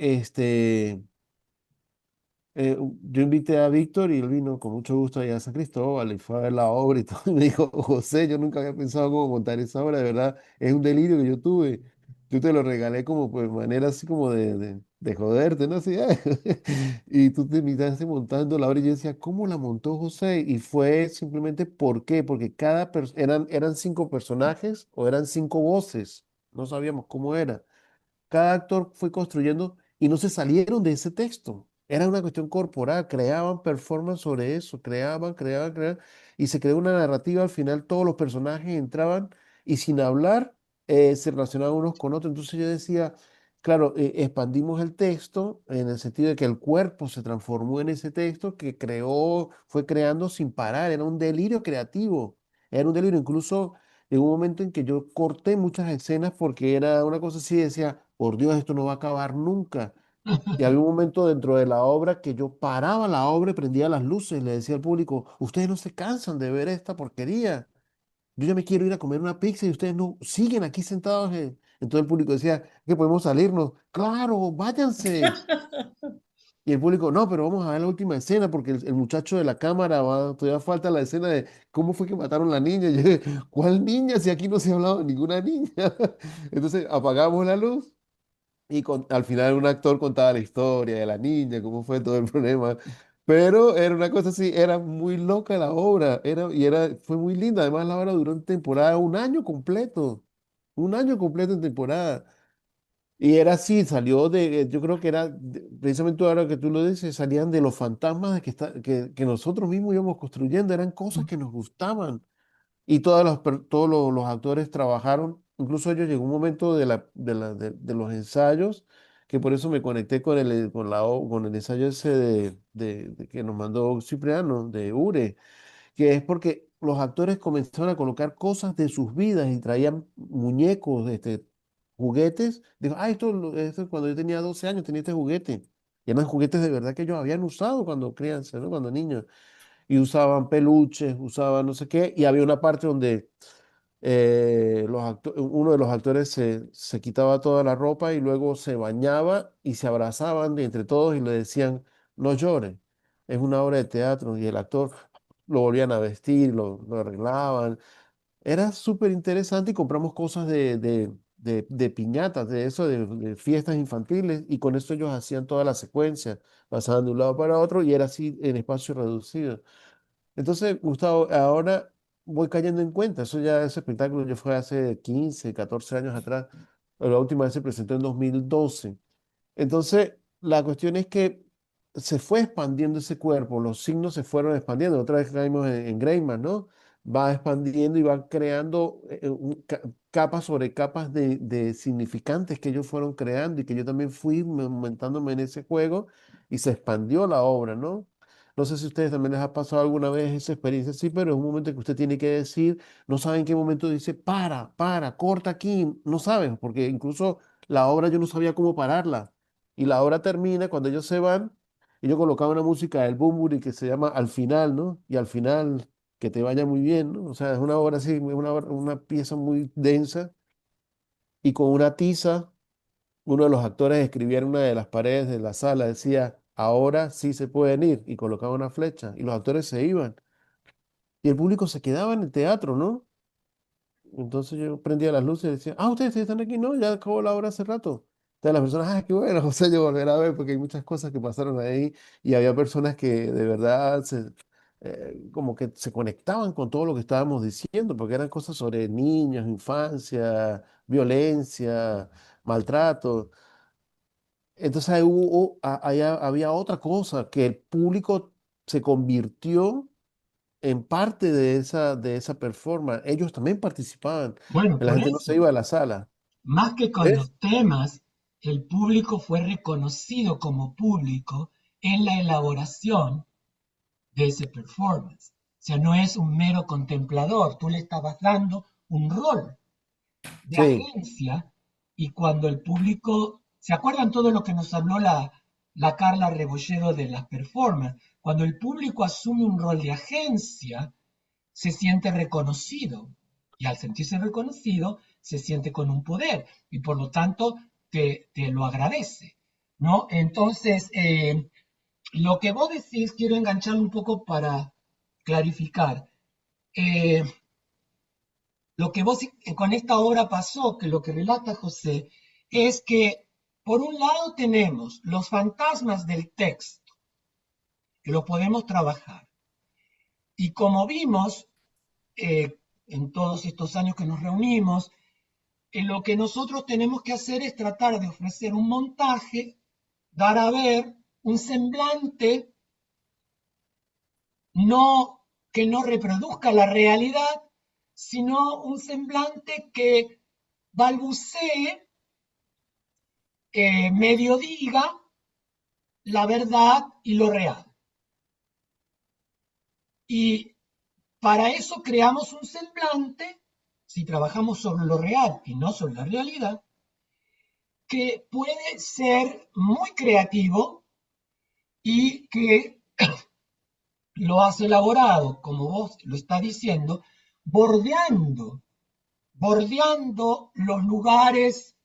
yo invité a Víctor y él vino con mucho gusto allá a San Cristóbal y fue a ver la obra y todo. Y me dijo, José, yo nunca había pensado cómo montar esa obra, de verdad, es un delirio que yo tuve. Yo te lo regalé como pues manera así como de joderte, ¿no? Así, y tú te invitaste montando la obra y yo decía, ¿cómo la montó José? Y fue simplemente, ¿por qué? Porque eran 5 personajes o eran 5 voces, no sabíamos cómo era. Cada actor fue construyendo y no se salieron de ese texto. Era una cuestión corporal, creaban performance sobre eso, creaban, y se creó una narrativa. Al final todos los personajes entraban y sin hablar se relacionaban unos con otros. Entonces yo decía, claro, expandimos el texto en el sentido de que el cuerpo se transformó en ese texto que fue creando sin parar, era un delirio creativo, era un delirio. Incluso llegó un momento en que yo corté muchas escenas porque era una cosa así, decía, por Dios, esto no va a acabar nunca. Y había un momento dentro de la obra que yo paraba la obra y prendía las luces y le decía al público, ustedes no se cansan de ver esta porquería. Yo ya me quiero ir a comer una pizza y ustedes no siguen aquí sentados. Entonces el público decía que podemos salirnos. Claro, váyanse. Y el público, no, pero vamos a ver la última escena porque el muchacho de la cámara todavía falta la escena de cómo fue que mataron a la niña. Y yo dije, ¿cuál niña? Si aquí no se ha hablado de ninguna niña. Entonces apagamos la luz y al final un actor contaba la historia de la niña, cómo fue todo el problema. Pero era una cosa así, era muy loca la obra, fue muy linda. Además la obra duró en temporada un año completo en temporada. Y era así, yo creo que precisamente ahora que tú lo dices, salían de los fantasmas que nosotros mismos íbamos construyendo, eran cosas que nos gustaban. Y todos los actores trabajaron, incluso ellos llegó un momento de los ensayos, que por eso me conecté con el ensayo ese de que nos mandó Cipriano, de Ure, que es porque los actores comenzaron a colocar cosas de sus vidas y traían muñecos, juguetes. Digo, esto cuando yo tenía 12 años tenía este juguete. Y eran juguetes de verdad que ellos habían usado cuando crianza, ¿no? Cuando niños. Y usaban peluches, usaban no sé qué. Y había una parte donde uno de los actores se quitaba toda la ropa y luego se bañaba y se abrazaban de entre todos y le decían, no llore, es una obra de teatro. Y el actor lo volvían a vestir, lo arreglaban. Era súper interesante y compramos cosas de piñatas, de eso, de fiestas infantiles, y con eso ellos hacían toda la secuencia, pasaban de un lado para otro y era así en espacio reducido. Entonces, Gustavo, ahora voy cayendo en cuenta, ese espectáculo ya fue hace 15 14 años atrás, la última vez se presentó en 2012. Entonces, la cuestión es que se fue expandiendo ese cuerpo, los signos se fueron expandiendo. Otra vez caímos en Greiman, ¿no? Va expandiendo y va creando capas sobre capas de significantes que ellos fueron creando y que yo también fui aumentándome en ese juego y se expandió la obra, ¿no? No sé si a ustedes también les ha pasado alguna vez esa experiencia así, pero es un momento que usted tiene que decir, no sabe en qué momento dice, corta aquí, no sabes, porque incluso la obra yo no sabía cómo pararla. Y la obra termina cuando ellos se van y yo colocaba una música del Bunbury que se llama Al final, ¿no? Y al final que te vaya muy bien, ¿no? O sea, es una obra así, una pieza muy densa y con una tiza, uno de los actores escribía en una de las paredes de la sala, decía, ahora sí se pueden ir, y colocaba una flecha, y los actores se iban, y el público se quedaba en el teatro, ¿no? Entonces yo prendía las luces y decía, ustedes están aquí, no, ya acabó la obra hace rato. Entonces las personas, qué bueno, José, yo volver a ver, porque hay muchas cosas que pasaron ahí, y había personas que de verdad como que se conectaban con todo lo que estábamos diciendo, porque eran cosas sobre niños, infancia, violencia, maltrato. Entonces ahí había otra cosa, que el público se convirtió en parte de esa performance. Ellos también participaban, Bueno, la por gente no se eso, iba a la sala. más que con ¿Ves? los temas, el público fue reconocido como público en la elaboración de ese performance. O sea, no es un mero contemplador, tú le estabas dando un rol de Sí, agencia y cuando el público, ¿se acuerdan todo lo que nos habló la Carla Rebolledo de las performances? Cuando el público asume un rol de agencia, se siente reconocido y al sentirse reconocido, se siente con un poder y por lo tanto te lo agradece, ¿no? Entonces, lo que vos decís, quiero engancharlo un poco para clarificar. Eh, lo que vos con esta obra pasó, que lo que relata José, es que por un lado tenemos los fantasmas del texto, que lo podemos trabajar. Y como vimos en todos estos años que nos reunimos, lo que nosotros tenemos que hacer es tratar de ofrecer un montaje, dar a ver un semblante no que no reproduzca la realidad, sino un semblante que balbucee, medio diga la verdad y lo real. Y para eso creamos un semblante, si trabajamos sobre lo real y no sobre la realidad, que puede ser muy creativo y que lo has elaborado, como vos lo estás diciendo, bordeando, bordeando los lugares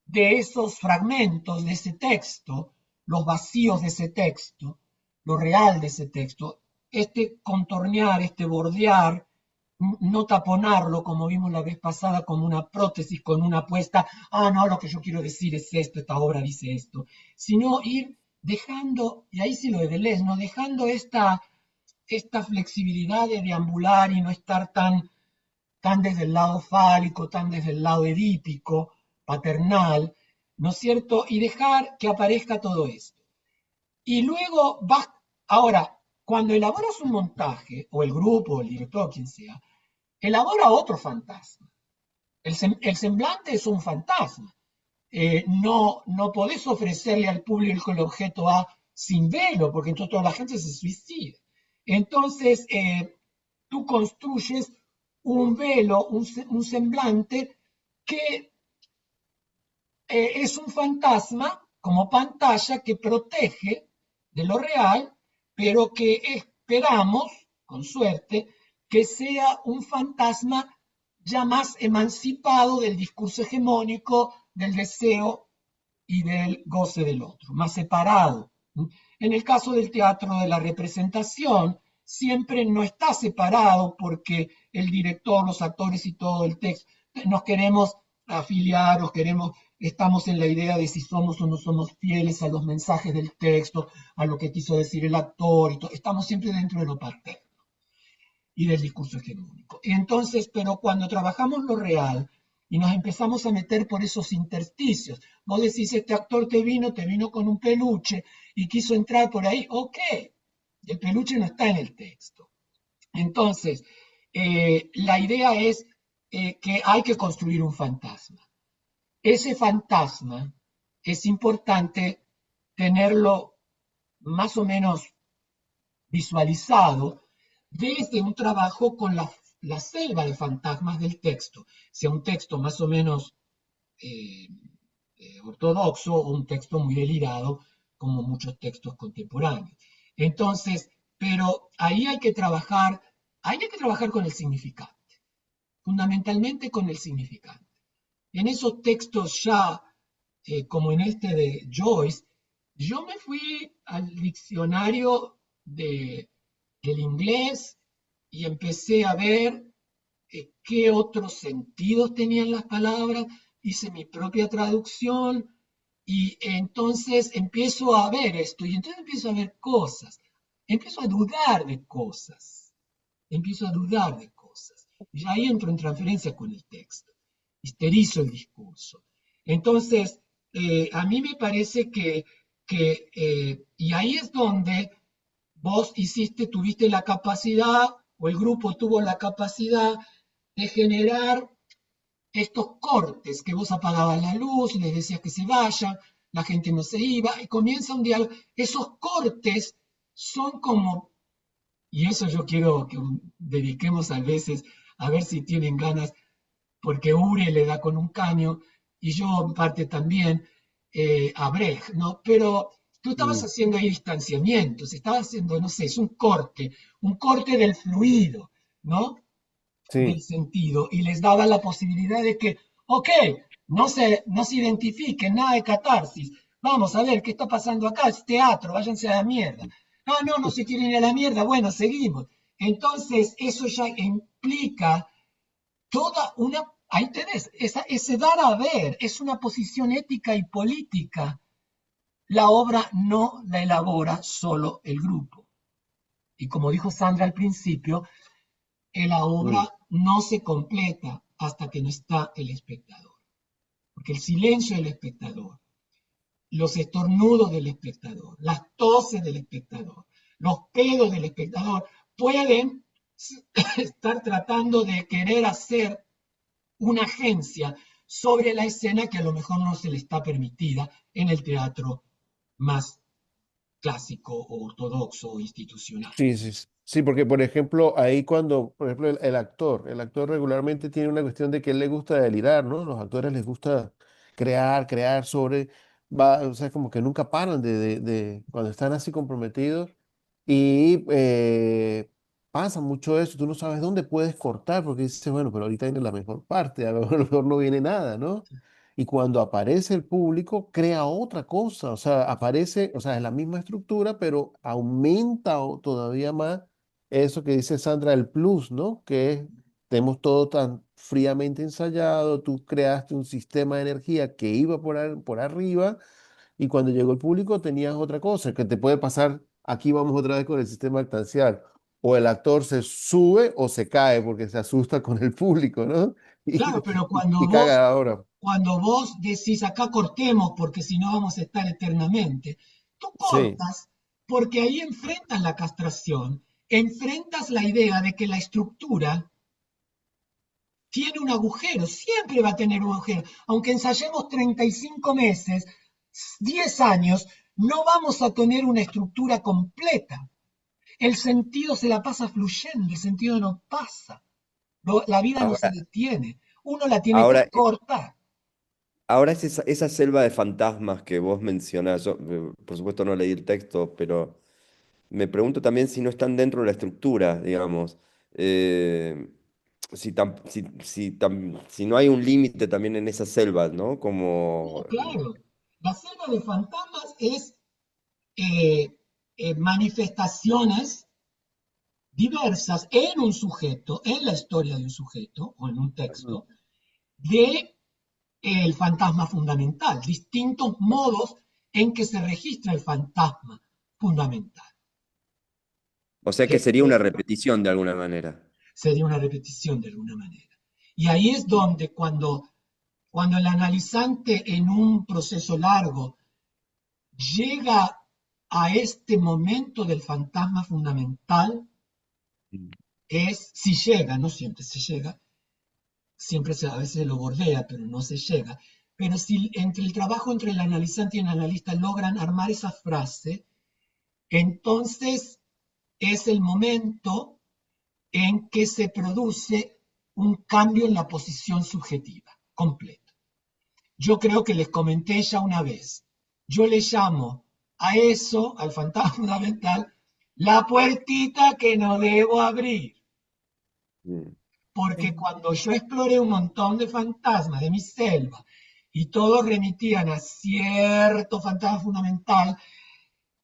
de esos fragmentos de ese texto, los vacíos de ese texto, lo real de ese texto, este contornear, este bordear, no taponarlo como vimos la vez pasada como una prótesis con una apuesta, no, lo que yo quiero decir es esto, esta obra dice esto, sino ir dejando, y ahí sí lo de Deleuze, ¿no? Dejando esta flexibilidad de deambular y no estar tan desde el lado fálico, tan desde el lado edípico, paternal, ¿no es cierto? Y dejar que aparezca todo esto. Y luego vas, ahora, cuando elaboras un montaje, o el grupo, o el director, quien sea, elabora otro fantasma. El semblante es un fantasma. No podés ofrecerle al público el objeto A sin velo, porque entonces toda la gente se suicida. Entonces, tú construyes un velo, un semblante que es un fantasma como pantalla que protege de lo real, pero que esperamos, con suerte, que sea un fantasma ya más emancipado del discurso hegemónico, del deseo y del goce del otro, más separado. En el caso del teatro de la representación, siempre no está separado porque el director, los actores y todo el texto, nos queremos afiliar, estamos en la idea de si somos o no somos fieles a los mensajes del texto, a lo que quiso decir el actor, estamos siempre dentro de lo paterno y del discurso hegemónico. Entonces, pero cuando trabajamos lo real y nos empezamos a meter por esos intersticios, vos decís, este actor te vino con un peluche y quiso entrar por ahí, ok, el peluche no está en el texto. Entonces, la idea es que hay que construir un fantasma. Ese fantasma es importante tenerlo más o menos visualizado desde un trabajo con la selva de fantasmas del texto, sea un texto más o menos eh, ortodoxo o un texto muy delirado, como muchos textos contemporáneos. Entonces, pero ahí hay que trabajar con el significante, fundamentalmente con el significante. En esos textos ya, como en este de Joyce, Yo me fui al diccionario del inglés y empecé a ver qué otros sentidos tenían las palabras, hice mi propia traducción y entonces empiezo a ver esto y entonces empiezo a ver cosas, empiezo a dudar de cosas, empiezo a dudar de cosas. Y ahí entro en transferencia con el texto, histerizo el discurso. Entonces, a mí me parece y ahí es donde vos tuviste la capacidad, o el grupo tuvo la capacidad de generar estos cortes, que vos apagabas la luz, les decías que se vayan, la gente no se iba, y comienza un diálogo. Esos cortes son como, y eso yo quiero que dediquemos a veces a ver si tienen ganas, porque Ure le da con un caño, y yo en parte también a Brecht, ¿no? Pero tú estabas Mm, haciendo ahí distanciamientos, estabas haciendo, no sé, es un corte del fluido, ¿no? Del sí, sentido, y les daba la posibilidad de que, ok, no se identifiquen, nada de catarsis, vamos a ver qué está pasando acá, es teatro, váyanse a la mierda. Ah, no, no se quieren ir a la mierda, bueno, seguimos. Entonces, eso ya implica ahí tenés, ese dar a ver, es una posición ética y política. La obra no la elabora solo el grupo. Y como dijo Sandra al principio, la mm, obra no se completa hasta que no está el espectador. Porque el silencio del espectador, los estornudos del espectador, las toses del espectador, los pedos del espectador, pueden estar tratando de querer hacer una agencia sobre la escena que a lo mejor no se le está permitida en el teatro más clásico o ortodoxo o institucional. sí, sí, sí, sí, porque por ejemplo, ahí cuando, por ejemplo, el actor regularmente tiene una cuestión de que él le gusta delirar, ¿no? Los actores les gusta crear o sea, como que nunca paran cuando están así comprometidos y pasa mucho eso, tú no sabes dónde puedes cortar porque dices, bueno, pero ahorita viene la mejor parte, a lo mejor no viene nada, ¿no? Y cuando aparece el público, crea otra cosa, o sea, aparece, o sea, es la misma estructura, pero aumenta todavía más eso que dice Sandra, el plus, ¿no? Que es, tenemos todo tan fríamente ensayado, tú creaste un sistema de energía que iba por arriba y cuando llegó el público tenías otra cosa, que te puede pasar, aquí vamos otra vez con el sistema actancial, o el actor se sube o se cae porque se asusta con el público, ¿no? Claro, pero Y caga ahora. cuando vos decís acá cortemos porque si no vamos a estar eternamente, tú Sí. cortas porque ahí enfrentas la castración, enfrentas la idea de que la estructura tiene un agujero, siempre va a tener un agujero. Aunque ensayemos 35 meses, 10 años, no vamos a tener una estructura completa. El sentido se la pasa fluyendo, el sentido no pasa. La vida no se Ahora, detiene. Uno la tiene que ahora, cortar. ahora es esa selva de fantasmas que vos mencionás. Yo, por supuesto, no leí el texto, pero me pregunto también si no están dentro de la estructura, digamos. Eh, si no hay un límite también en esas selvas, ¿no? No, Como, claro. La selva de fantasmas es eh, manifestaciones diversas en un sujeto, en la historia de un sujeto o en un texto, de el fantasma fundamental, distintos modos en que se registra el fantasma fundamental. o sea que sería una repetición de alguna manera. Sería una repetición de alguna manera. Y ahí es donde cuando el analizante en un proceso largo llega a este momento del fantasma fundamental, si llega, no siempre se llega, a veces lo bordea, pero no se llega. Pero si entre el trabajo entre el analizante y el analista logran armar esa frase, entonces es el momento en que se produce un cambio en la posición subjetiva, completo. Yo creo que les comenté ya una vez, yo le llamo a eso, al fantasma fundamental, la puertita que no debo abrir. Mm. Porque cuando yo exploré un montón de fantasmas de mi selva y todos remitían a cierto fantasma fundamental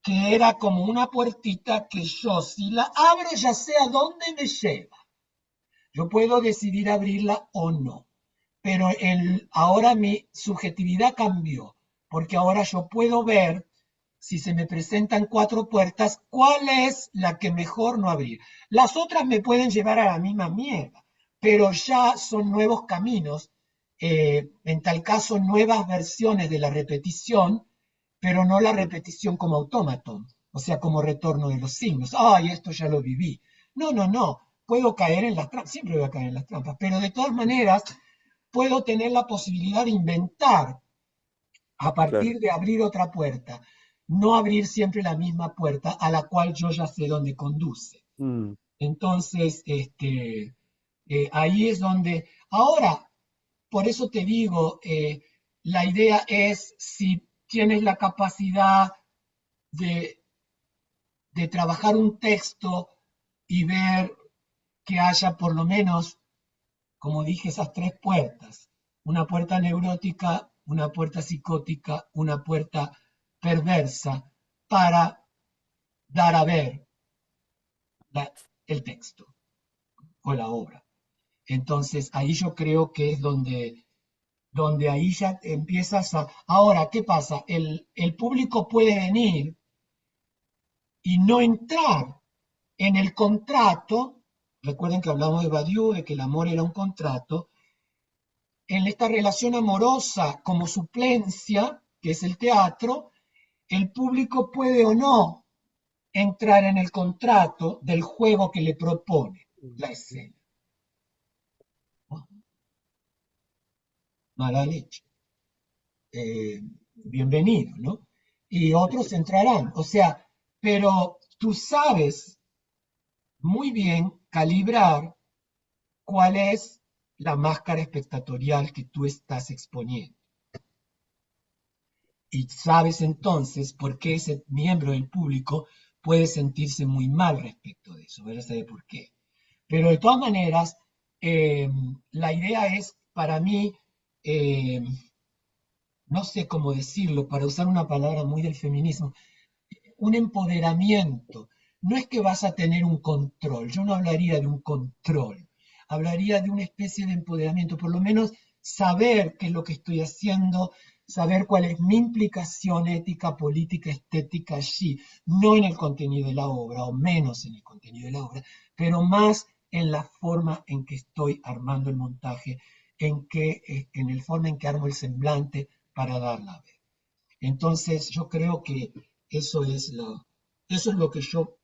que era como una puertita que yo, si la abro, ya sé a dónde me lleva. Yo puedo decidir abrirla o no, pero ahora mi subjetividad cambió, porque ahora yo puedo ver, si se me presentan 4 puertas, cuál es la que mejor no abrir. Las otras me pueden llevar a la misma mierda, pero ya son nuevos caminos, en tal caso nuevas versiones de la repetición, pero no la repetición como autómaton, o sea, como retorno de los signos. ¡Ay, esto ya lo viví! No, no, no. Puedo caer en las trampas, siempre voy a caer en las trampas, pero de todas maneras puedo tener la posibilidad de inventar a Claro. partir de abrir otra puerta, no abrir siempre la misma puerta a la cual yo ya sé dónde conduce. Mm, Entonces, ahí es donde, ahora, por eso te digo, la idea es si tienes la capacidad de, de trabajar un texto y ver que haya por lo menos, como dije, esas 3 puertas. Una puerta neurótica, una puerta psicótica, una puerta perversa para dar a ver el texto o la obra. Entonces ahí yo creo que es donde ahí ya empiezas a... Ahora, ¿qué pasa? El público puede venir y no entrar en el contrato. Recuerden que hablamos de Badiou, de que el amor era un contrato. En esta relación amorosa como suplencia, que es el teatro, el público puede o no entrar en el contrato del juego que le propone la escena. ¿No? Mala leche. Bienvenido, ¿no? Y otros entrarán. O sea, pero tú sabes muy bien calibrar cuál es la máscara espectatorial que tú estás exponiendo. Y sabes entonces por qué ese miembro del público puede sentirse muy mal respecto de eso. Vas a saber por qué. Pero de todas maneras, la idea es para mí, eh, no sé cómo decirlo, para usar una palabra muy del feminismo, un empoderamiento. No es que vas a tener un control, yo no hablaría de un control, hablaría de una especie de empoderamiento, por lo menos saber qué es lo que estoy haciendo, saber cuál es mi implicación ética, política, estética allí, no en el contenido de la obra, o menos en el contenido de la obra, pero más en la forma en que estoy armando el montaje, en el forma en que armo el semblante para darla a ver. Entonces, yo creo que eso es lo que yo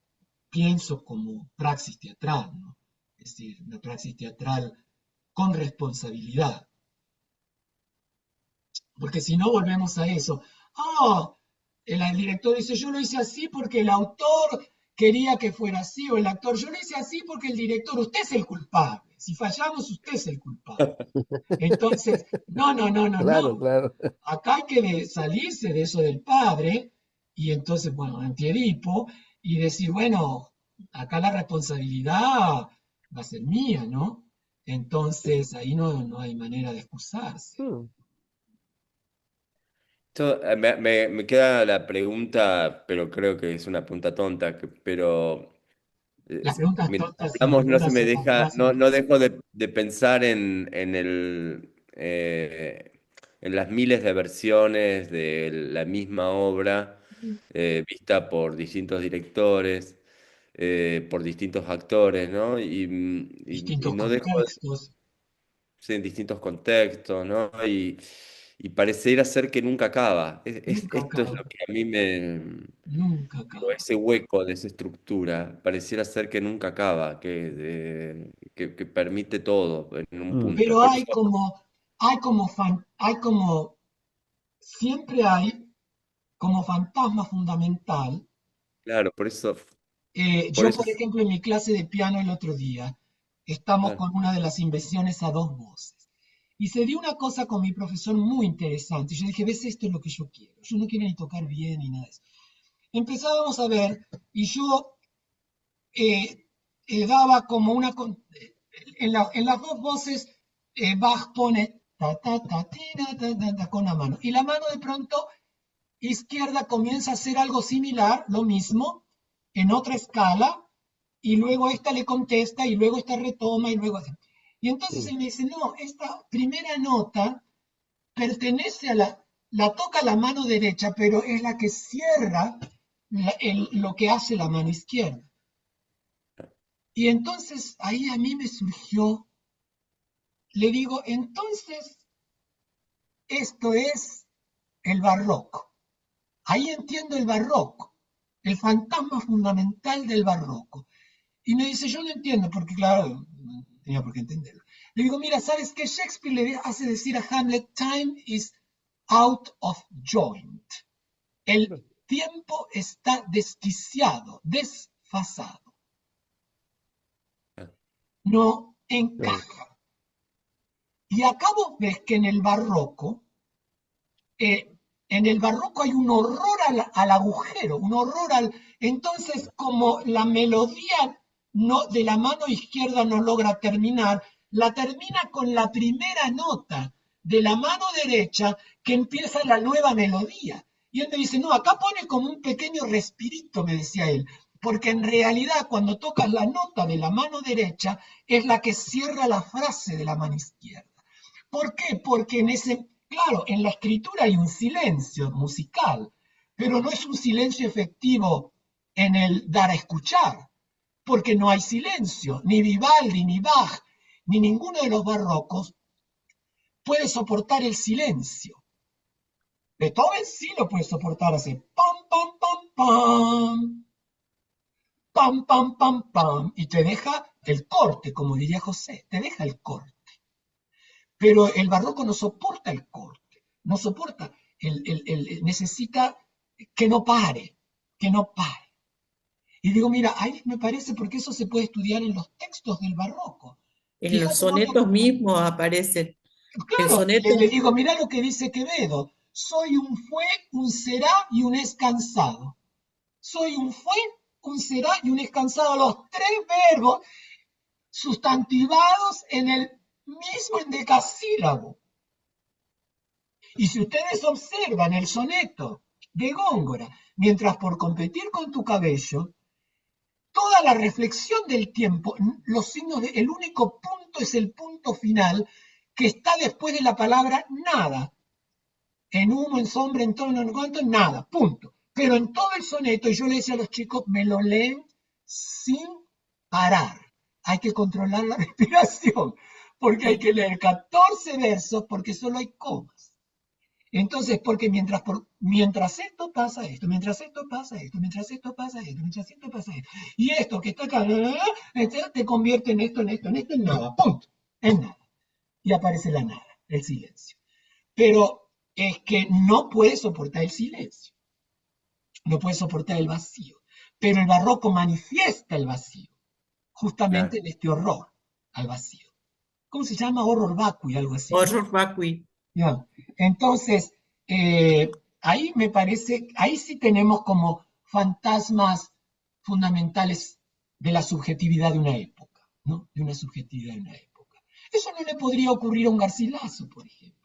pienso como praxis teatral, ¿no? Es decir, una praxis teatral con responsabilidad. Porque si no, volvemos a eso. Ah, el director dice, yo lo hice así porque el autor quería que fuera así, o el actor, yo lo hice así porque el director, usted es el culpable. Si fallamos, usted es el culpable. Entonces, no, no, no, no, claro, no. claro. Acá hay que salirse de eso del padre y entonces, bueno, antiedipo, y decir, bueno, acá la responsabilidad va a ser mía, ¿no? Entonces ahí no hay manera de excusarse. Mm, Me queda la pregunta, pero creo que es una pregunta tonta, pero Las preguntas mientras tontas sin hablamos no duda se me son las deja, más no importantes. dejo de pensar en las miles de versiones de la misma obra, vista por distintos directores, por distintos actores, ¿no? Y Distintos no dejo contextos. sí, en distintos contextos, ¿no? Y pareciera ser que nunca acaba. Nunca Esto es acaba, lo que a mí me... nunca digo, acaba. ese hueco de esa estructura, pareciera ser que nunca acaba, que permite todo en un mm, punto. Pero Por eso, siempre hay como fantasma fundamental. claro, por Yo, eso, por ejemplo, en mi clase de piano el otro día, estamos claro, con una de las invenciones a 2 voces. Y se dio una cosa con mi profesor muy interesante. Yo dije, ¿ves? Esto es lo que yo quiero. Yo no quiero ni tocar bien ni nada de eso. Empezábamos a ver y yo eh, daba como una... En las 2 voces, Bach pone ta, ta, ta, tina, ta, ta, ta, con la mano. Y la mano de pronto izquierda comienza a hacer algo similar, lo mismo, en otra escala, y luego esta le contesta, y luego esta retoma, y luego... Y entonces él me dice, no, esta primera nota pertenece a la toca la mano derecha, pero es la que cierra lo que hace la mano izquierda. Y entonces ahí a mí me surgió, le digo, entonces esto es el barroco. Ahí entiendo el barroco, el fantasma fundamental del barroco. Y me dice, yo no entiendo, porque claro, no tenía por qué entenderlo. Le digo, mira, ¿sabes qué? Shakespeare le hace decir a Hamlet, time is out of joint. El tiempo está desquiciado, desfasado. No encaja. Y acá vos ves que en el barroco hay un horror al agujero, un horror al... Entonces, como la melodía no, de la mano izquierda no logra terminar, la termina con la primera nota de la mano derecha que empieza la nueva melodía. Y él me dice, no, acá pone como un pequeño respirito, me decía él, porque en realidad cuando tocas la nota de la mano derecha es la que cierra la frase de la mano izquierda. ¿Por qué? Porque claro, en la escritura hay un silencio musical, pero no es un silencio efectivo en el dar a escuchar, porque no hay silencio, ni Vivaldi, ni Bach, ni ninguno de los barrocos puede soportar el silencio. Beethoven sí lo puede soportar, hace pam, pam, pam, pam, pam, pam, pam, pam, y te deja el corte, como diría José, te deja el corte. Pero el barroco no soporta el corte, no soporta, necesita que no pare, que no pare. Y digo, mira, ahí me parece porque eso se puede estudiar en los textos del barroco. En los Fíjate vos sonetos mismos aparecen. El claro, soneto, le digo, mira lo que dice Quevedo, soy un fue, un será y un es cansado. Soy un fue, un será y un es cansado, los tres verbos sustantivados en el mismo endecasílabo. Y si ustedes observan el soneto de Góngora, mientras por competir con tu cabello, toda la reflexión del tiempo, los signos el único punto es el punto final que está después de la palabra nada. En humo, en sombra, en tono, en cuanto, nada, punto. Pero en todo el soneto, y yo le decía a los chicos, me lo leen sin parar. Hay que controlar la respiración, porque hay que leer 14 versos, porque solo hay comas. Entonces, porque mientras esto pasa esto, mientras esto pasa esto, mientras esto pasa esto, mientras esto pasa esto, y esto que está acá, te convierte en esto, en esto, en esto, en nada, punto, en nada. Y aparece la nada, el silencio. Pero es que no puede soportar el silencio, no puede soportar el vacío. Pero el barroco manifiesta el vacío, justamente en este horror al vacío. ¿Cómo se llama? Horror vacui, algo así, ¿no? horror vacui. Ya. Entonces, ahí me parece, ahí sí tenemos como fantasmas fundamentales de la subjetividad de una época, ¿no? De una subjetividad de una época. Eso no le podría ocurrir a un Garcilaso, por ejemplo,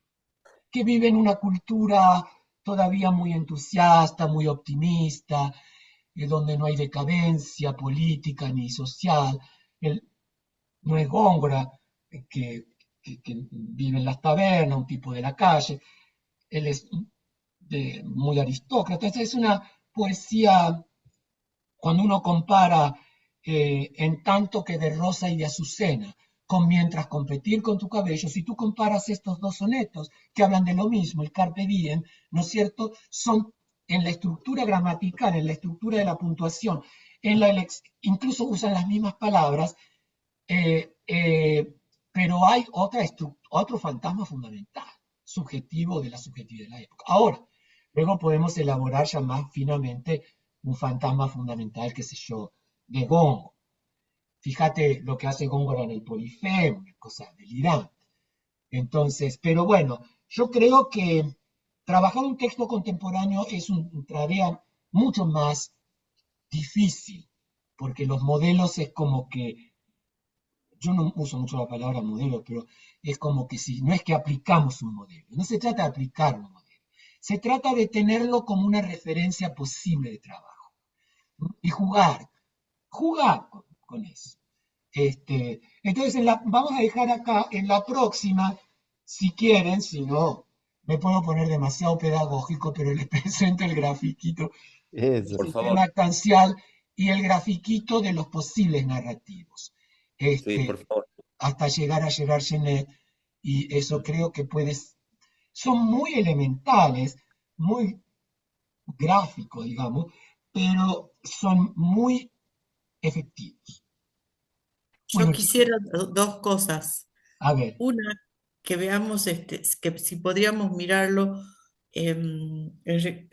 que vive en una cultura todavía muy entusiasta, muy optimista, donde no hay decadencia política ni social. No es Góngora, que, que vive en las tabernas, un tipo de la calle. Él es muy aristócrata. Entonces es una poesía, cuando uno compara en tanto que de Rosa y de Azucena, con Mientras competir con tu cabello, si tú comparas estos dos sonetos que hablan de lo mismo, el Carpe Diem, ¿no es cierto? Son en la estructura gramatical, en la estructura de la puntuación, incluso usan las mismas palabras, eh, eh, pero hay otro fantasma fundamental, subjetivo de la subjetividad de la época. Ahora, luego podemos elaborar ya más finamente un fantasma fundamental, qué sé yo, de Góngora. Fíjate lo que hace Góngora en el Polifemo, una cosa delirante. Entonces, pero bueno, yo creo que trabajar un texto contemporáneo es una tarea mucho más difícil, porque los modelos es como que yo no uso mucho la palabra modelo, pero es como que si, no es que aplicamos un modelo, no se trata de aplicar un modelo, se trata de tenerlo como una referencia posible de trabajo, ¿no? Y jugar con eso. Entonces, vamos a dejar acá en la próxima, si quieren, si no, me puedo poner demasiado pedagógico, pero les presento el grafiquito del Eso. Por favor. sistema actancial y el grafiquito de los posibles narrativos, Sí, por favor. hasta llegar a Gerard Genet, y eso creo que son muy elementales, muy gráficos, digamos, pero son muy efectivos. Yo Bueno, quisiera dos cosas. a ver, Una, que veamos que si podríamos mirarlo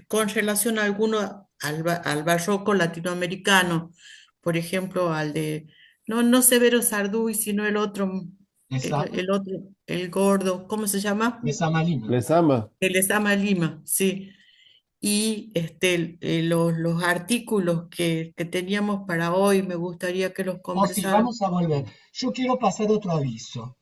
con relación a alguno al barroco latinoamericano, por ejemplo, al de, no Severo Sarduy, sino el otro, esa, el otro, el gordo, ¿cómo se llama? esa Malina. Les ama. El Lezama Lima, sí. Y los artículos que teníamos para hoy, me gustaría que los Oh, sí, conversáramos. vamos a volver. Yo quiero pasar otro aviso.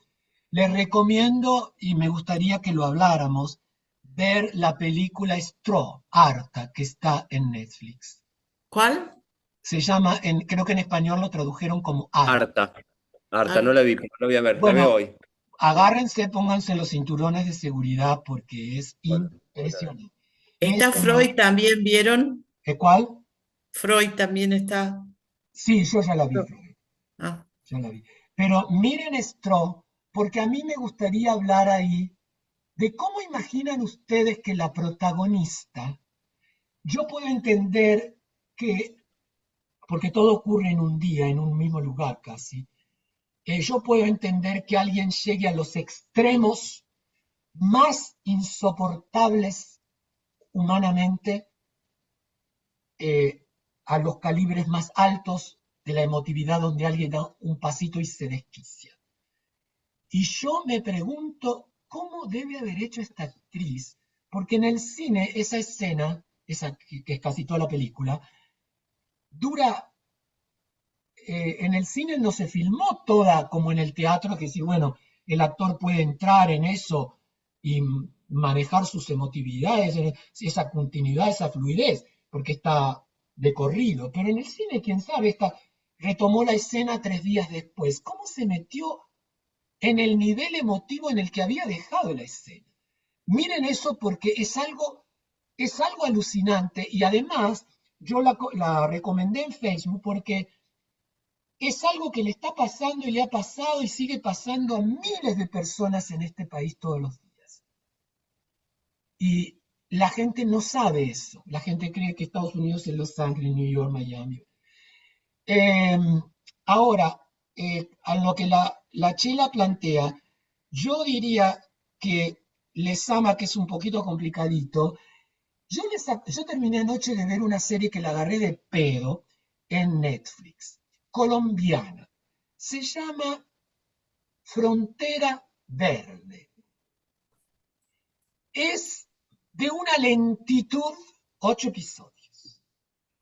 Les recomiendo, y me gustaría que lo habláramos, ver la película Straw, Harta, que está en Netflix. ¿Cuál? Se llama, creo que en español lo tradujeron como Harta. Harta. Harta, Ah, no la vi, pero la voy a ver, la veo Bueno, hoy. agárrense, pónganse los cinturones de seguridad porque es Bueno, bueno. impresionante. Es está Freud también, ¿vieron? ¿cuál? Freud también está. Sí, yo ya la vi, Freud, Ah, ya la vi. Pero miren Straw, porque a mí me gustaría hablar ahí de cómo imaginan ustedes que la protagonista, yo puedo entender que, porque todo ocurre en un día, en un mismo lugar casi, yo puedo entender que alguien llegue a los extremos más insoportables humanamente, a los calibres más altos de la emotividad donde alguien da un pasito y se desquicia. Y yo me pregunto cómo debe haber hecho esta actriz, porque en el cine esa escena, esa que es casi toda la película, dura, en el cine no se filmó toda como en el teatro, que si, bueno, el actor puede entrar en eso y manejar sus emotividades, esa continuidad, esa fluidez, porque está de corrido. Pero en el cine, quién sabe, retomó la escena 3 días después. ¿Cómo se metió en el nivel emotivo en el que había dejado la escena? Miren eso porque es algo alucinante y además yo la recomendé en Facebook porque es algo que le está pasando y le ha pasado y sigue pasando a miles de personas en este país todos los días. Y la gente no sabe eso. La gente cree que Estados Unidos es Los Ángeles, New York, Miami. Eh, Ahora, a lo que la Chela plantea, yo diría que Lesama, que es un poquito complicadito, yo terminé anoche de ver una serie que la agarré de pedo en Netflix, colombiana. Se llama Frontera Verde. Es de una lentitud, 8 episodios.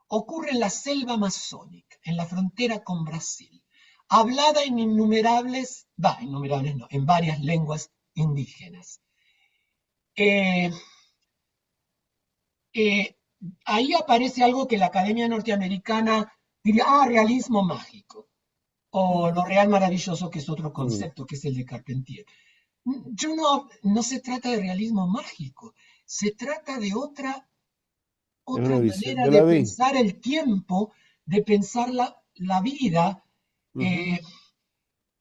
Ocurre en la selva amazónica, en la frontera con Brasil, hablada en innumerables no, en varias lenguas indígenas. Eh, eh, Ahí aparece algo que la Academia Norteamericana diría, realismo mágico, o lo real maravilloso, que es otro concepto, que es el de Carpentier. No se trata de realismo mágico, se trata de otra Es una visión. manera Yo de la vi. pensar el tiempo, de pensar la vida. Ujú.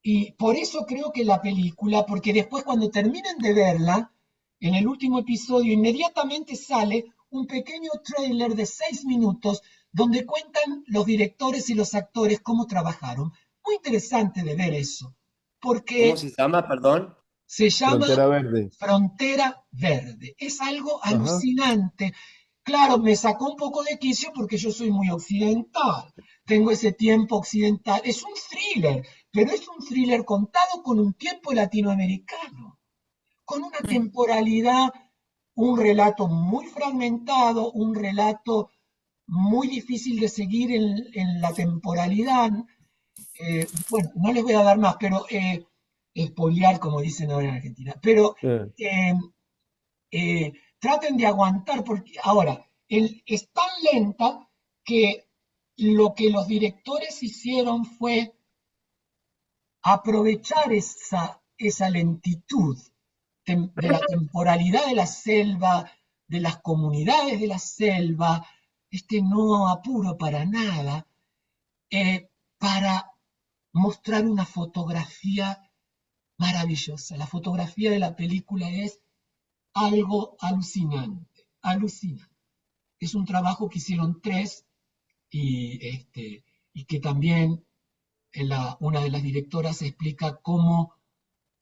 Y por eso creo que la película, porque después cuando terminen de verla, en el último episodio inmediatamente sale un pequeño tráiler de 6 minutos donde cuentan los directores y los actores cómo trabajaron. Muy interesante de ver eso, ¿Cómo porque se llama, perdón? se llama Frontera Verde. Frontera Verde. Es algo Ajá. alucinante. Claro, me sacó un poco de quicio porque yo soy muy occidental. Tengo ese tiempo occidental. Es un thriller, pero es un thriller contado con un tiempo latinoamericano, con una temporalidad, un relato muy fragmentado, un relato muy difícil de seguir en la temporalidad, bueno, no les voy a dar más, pero spoilear, como dicen ahora en Argentina, pero Eh, eh, traten de aguantar, porque ahora, es tan lenta que lo que los directores hicieron fue aprovechar esa lentitud de la temporalidad de la selva, de las comunidades de la selva, este no apuro para nada, para mostrar una fotografía maravillosa. La fotografía de la película es algo alucinante, alucinante. Es un trabajo que hicieron tres y que también una de las directoras explica cómo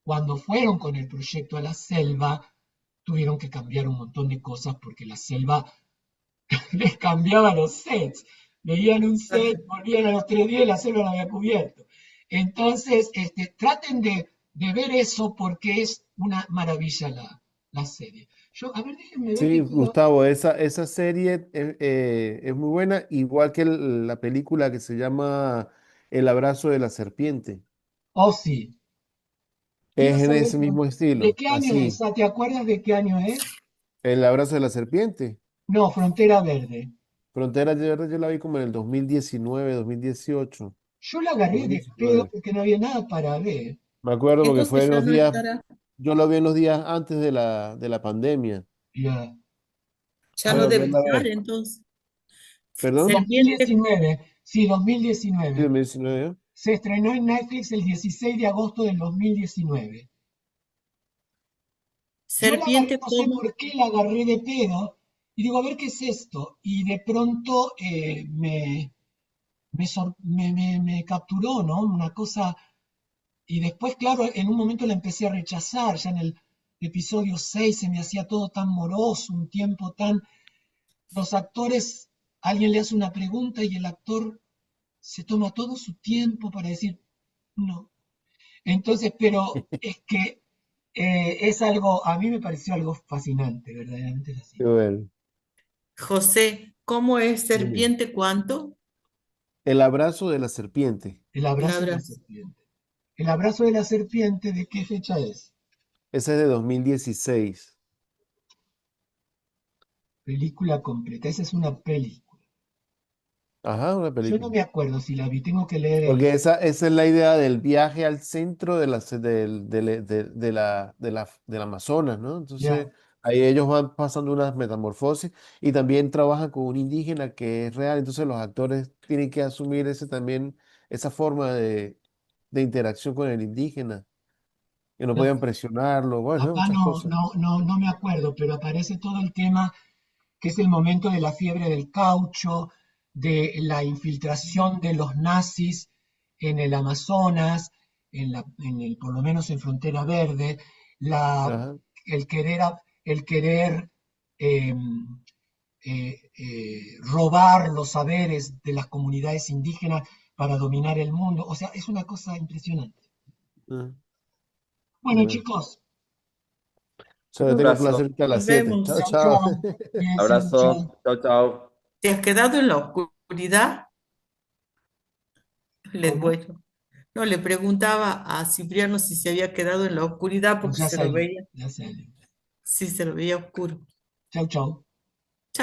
cuando fueron con el proyecto a la selva tuvieron que cambiar un montón de cosas porque la selva les cambiaba los sets. Veían un set, volvían a los 3 días y la selva lo había cubierto. Entonces, traten de ver eso porque es una maravilla la serie. Yo, a ver, déjenme ver Sí, que quiero. Gustavo, esa serie es muy buena, igual que la película que se llama El abrazo de la serpiente. Oh, sí. Quiero Es en saber ese mismo de estilo, qué año es. así. ¿Te acuerdas de qué año es? El abrazo de la serpiente. No, Frontera Verde. Frontera de Verdad yo la vi como en el 2019, 2018, Yo la agarré de pedo 2019. porque no había nada para ver. Me acuerdo porque fue Entonces en ya los no días, estará, yo lo vi en los días antes de la pandemia. Ya. ya no Para debe volverla a estar, ver. entonces. ¿Perdón? Serpiente, 2019, sí, Sí, 2019. 2019. Se estrenó en Netflix el 16 de agosto del 2019. Yo la agarré, serpiente no sé como, por qué la agarré de pedo, y digo, a ver qué es esto. Y de pronto me capturó, ¿no? Una cosa. Y después, claro, en un momento la empecé a rechazar, ya en el episodio 6 se me hacía todo tan moroso, un tiempo tan. Los actores, alguien le hace una pregunta y el actor se toma todo su tiempo para decir no. Entonces, pero es que es algo, a mí me pareció algo fascinante, verdaderamente es Qué así. bueno. José, ¿cómo es Dime. serpiente cuánto? El abrazo de la serpiente. El El abrazo de la abrazo. serpiente. El abrazo de la serpiente, ¿de qué fecha es? Ese es de 2016. Película completa, esa es una película. Ajá, una Yo no película. me acuerdo si la vi, tengo que leer Porque esa es la idea del viaje al centro de del Amazonas, ¿no? Entonces, Ya, ahí ellos van pasando unas metamorfosis y también trabajan con un indígena que es real. Entonces, los actores tienen que asumir ese también, esa forma de interacción con el indígena, que no ya. podían presionarlo, bueno, Acá muchas cosas. no me acuerdo, pero aparece todo el tema que es el momento de la fiebre del caucho, de la infiltración de los nazis en el Amazonas, por lo menos en Frontera Verde, la, Ajá. el querer eh, robar los saberes de las comunidades indígenas para dominar el mundo. O sea, es una cosa impresionante. Ah, Bueno, bueno. chicos, O sea, yo Un tengo abrazo, clase ahorita a las Nos 7. Chao, vemos. chao, chao. chao. Cuídense abrazo, mucho. chao, chao. ¿Te has quedado en la oscuridad? ¿Cómo? Bueno, no, le preguntaba a Cipriano si se había quedado en la oscuridad No, porque se lo veía, ya salió. sí se lo veía oscuro. Chau, chau.